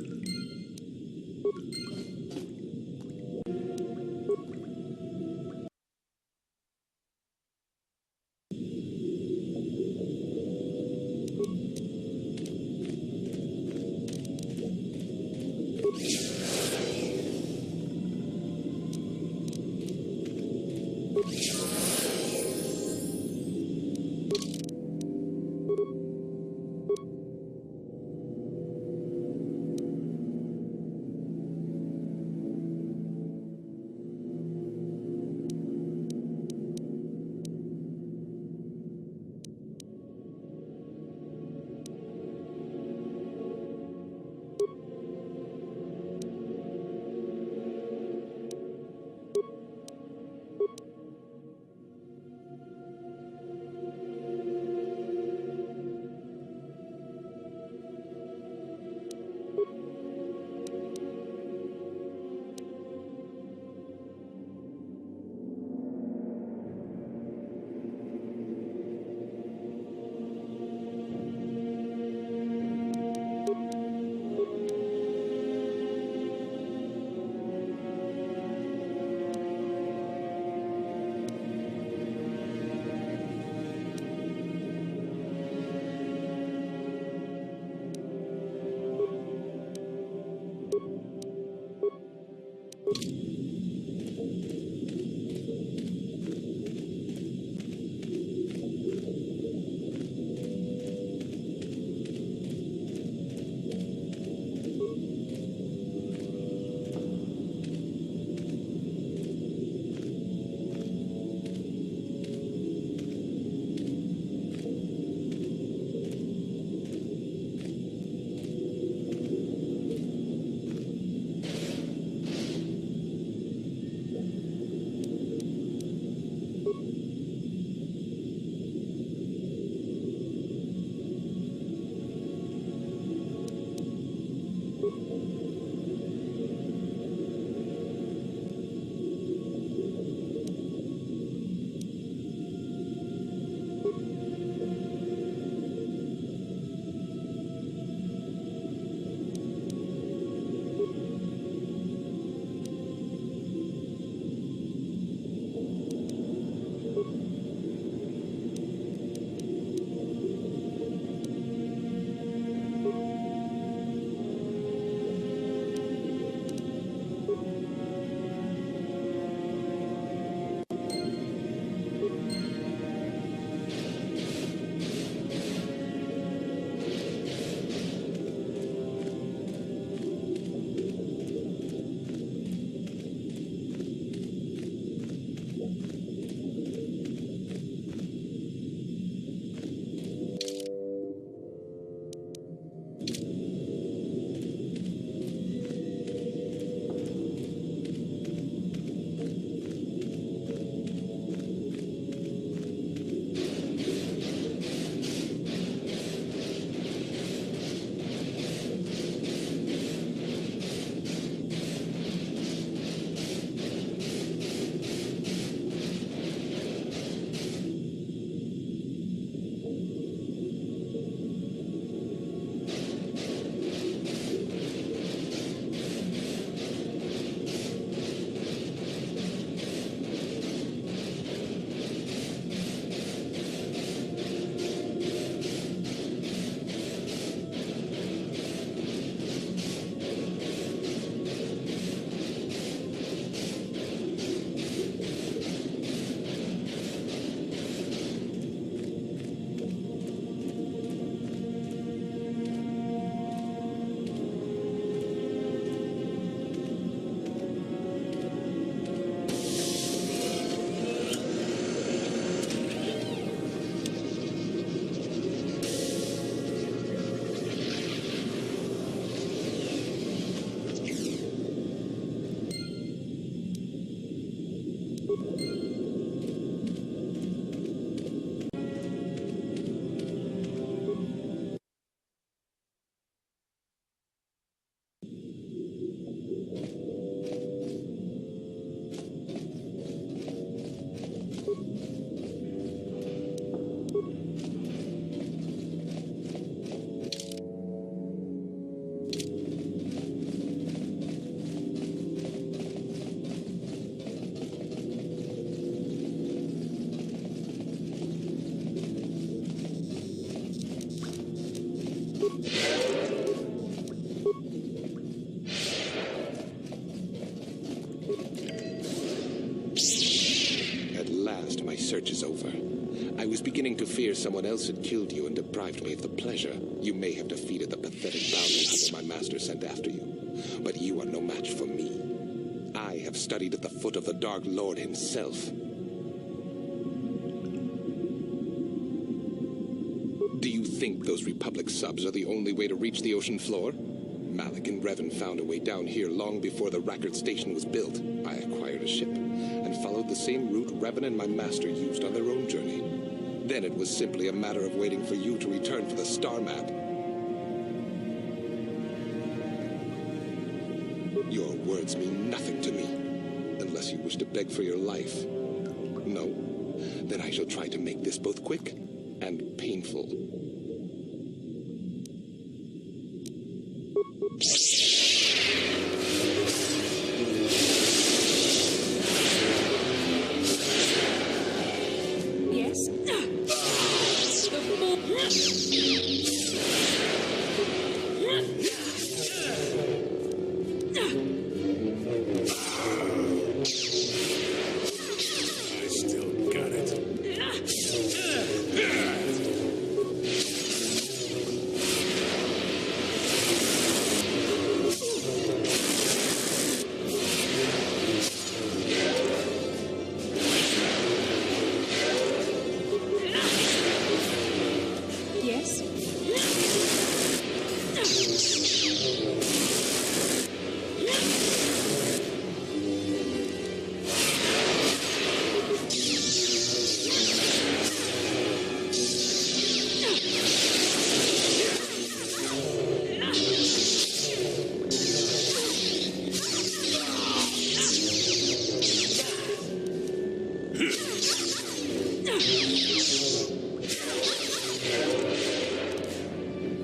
search is over. I was beginning to fear someone else had killed you and deprived me of the pleasure. You may have defeated the pathetic bounty hunter my master sent after you, but you are no match for me. I have studied at the foot of the Dark Lord himself. Do you think those Republic subs are the only way to reach the ocean floor? Malik and Revan found a way down here long before the Rackard station was built. I acquired a ship and followed the same route Revan and my master used on their own journey. Then it was simply a matter of waiting for you to return for the star map. Your words mean nothing to me, unless you wish to beg for your life. No? Then I shall try to make this both quick and painful. Yes? I still got it. Yes?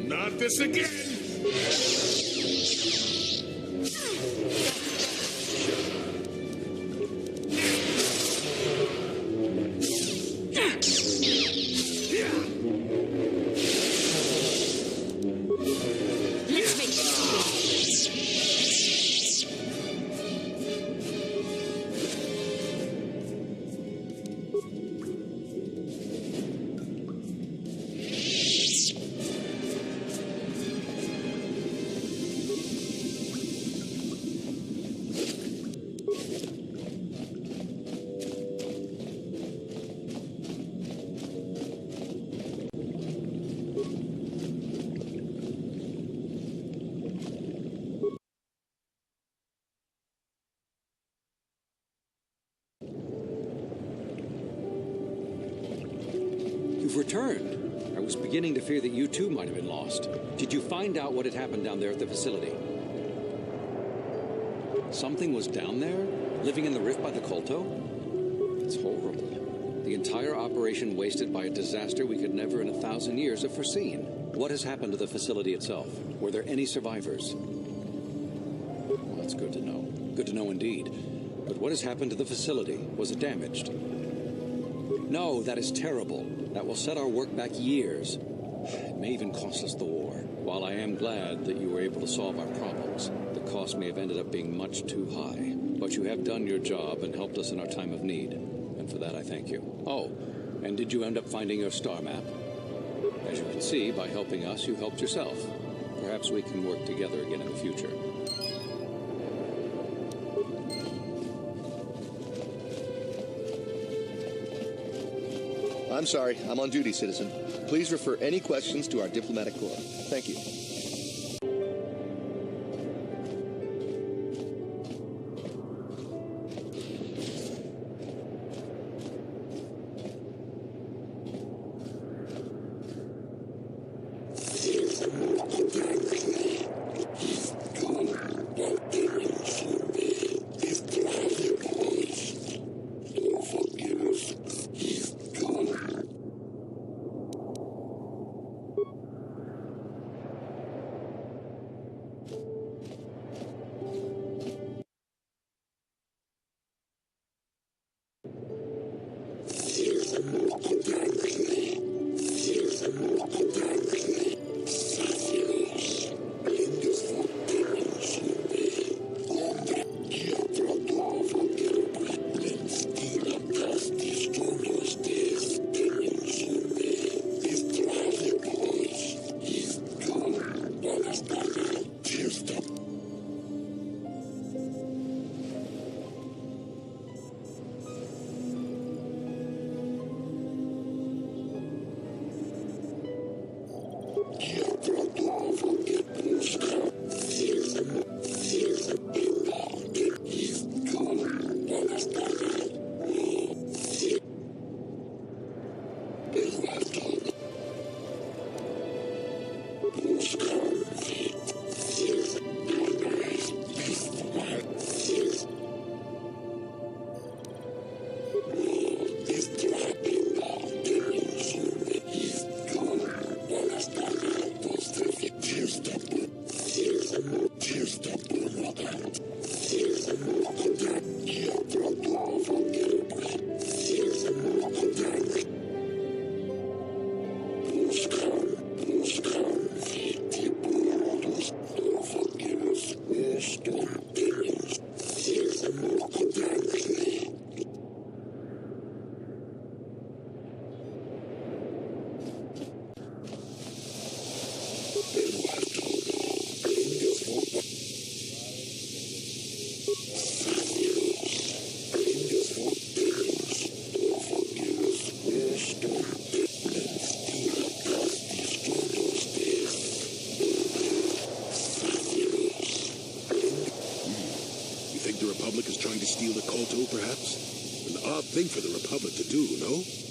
Not this again! Let's make this. You've returned. I was beginning to fear that you too might have been lost. Did you find out what had happened down there at the facility? Something was down there? Living in the rift by the Kolto? It's horrible. The entire operation wasted by a disaster we could never in 1,000 years have foreseen. What has happened to the facility itself? Were there any survivors? Well, that's good to know. Good to know indeed. But what has happened to the facility? Was it damaged? No, that is terrible. That will set our work back years. It may even cost us the war. While I am glad that you were able to solve our problems, the cost may have ended up being much too high. But you have done your job and helped us in our time of need. And for that, I thank you. Oh, and did you end up finding your star map? As you can see, by helping us, you helped yourself. Perhaps we can work together again in the future. I'm sorry, I'm on duty, citizen. Please refer any questions to our diplomatic corps. Thank you. The Republic is trying to steal the KOTOR, perhaps? An odd thing for the Republic to do, no?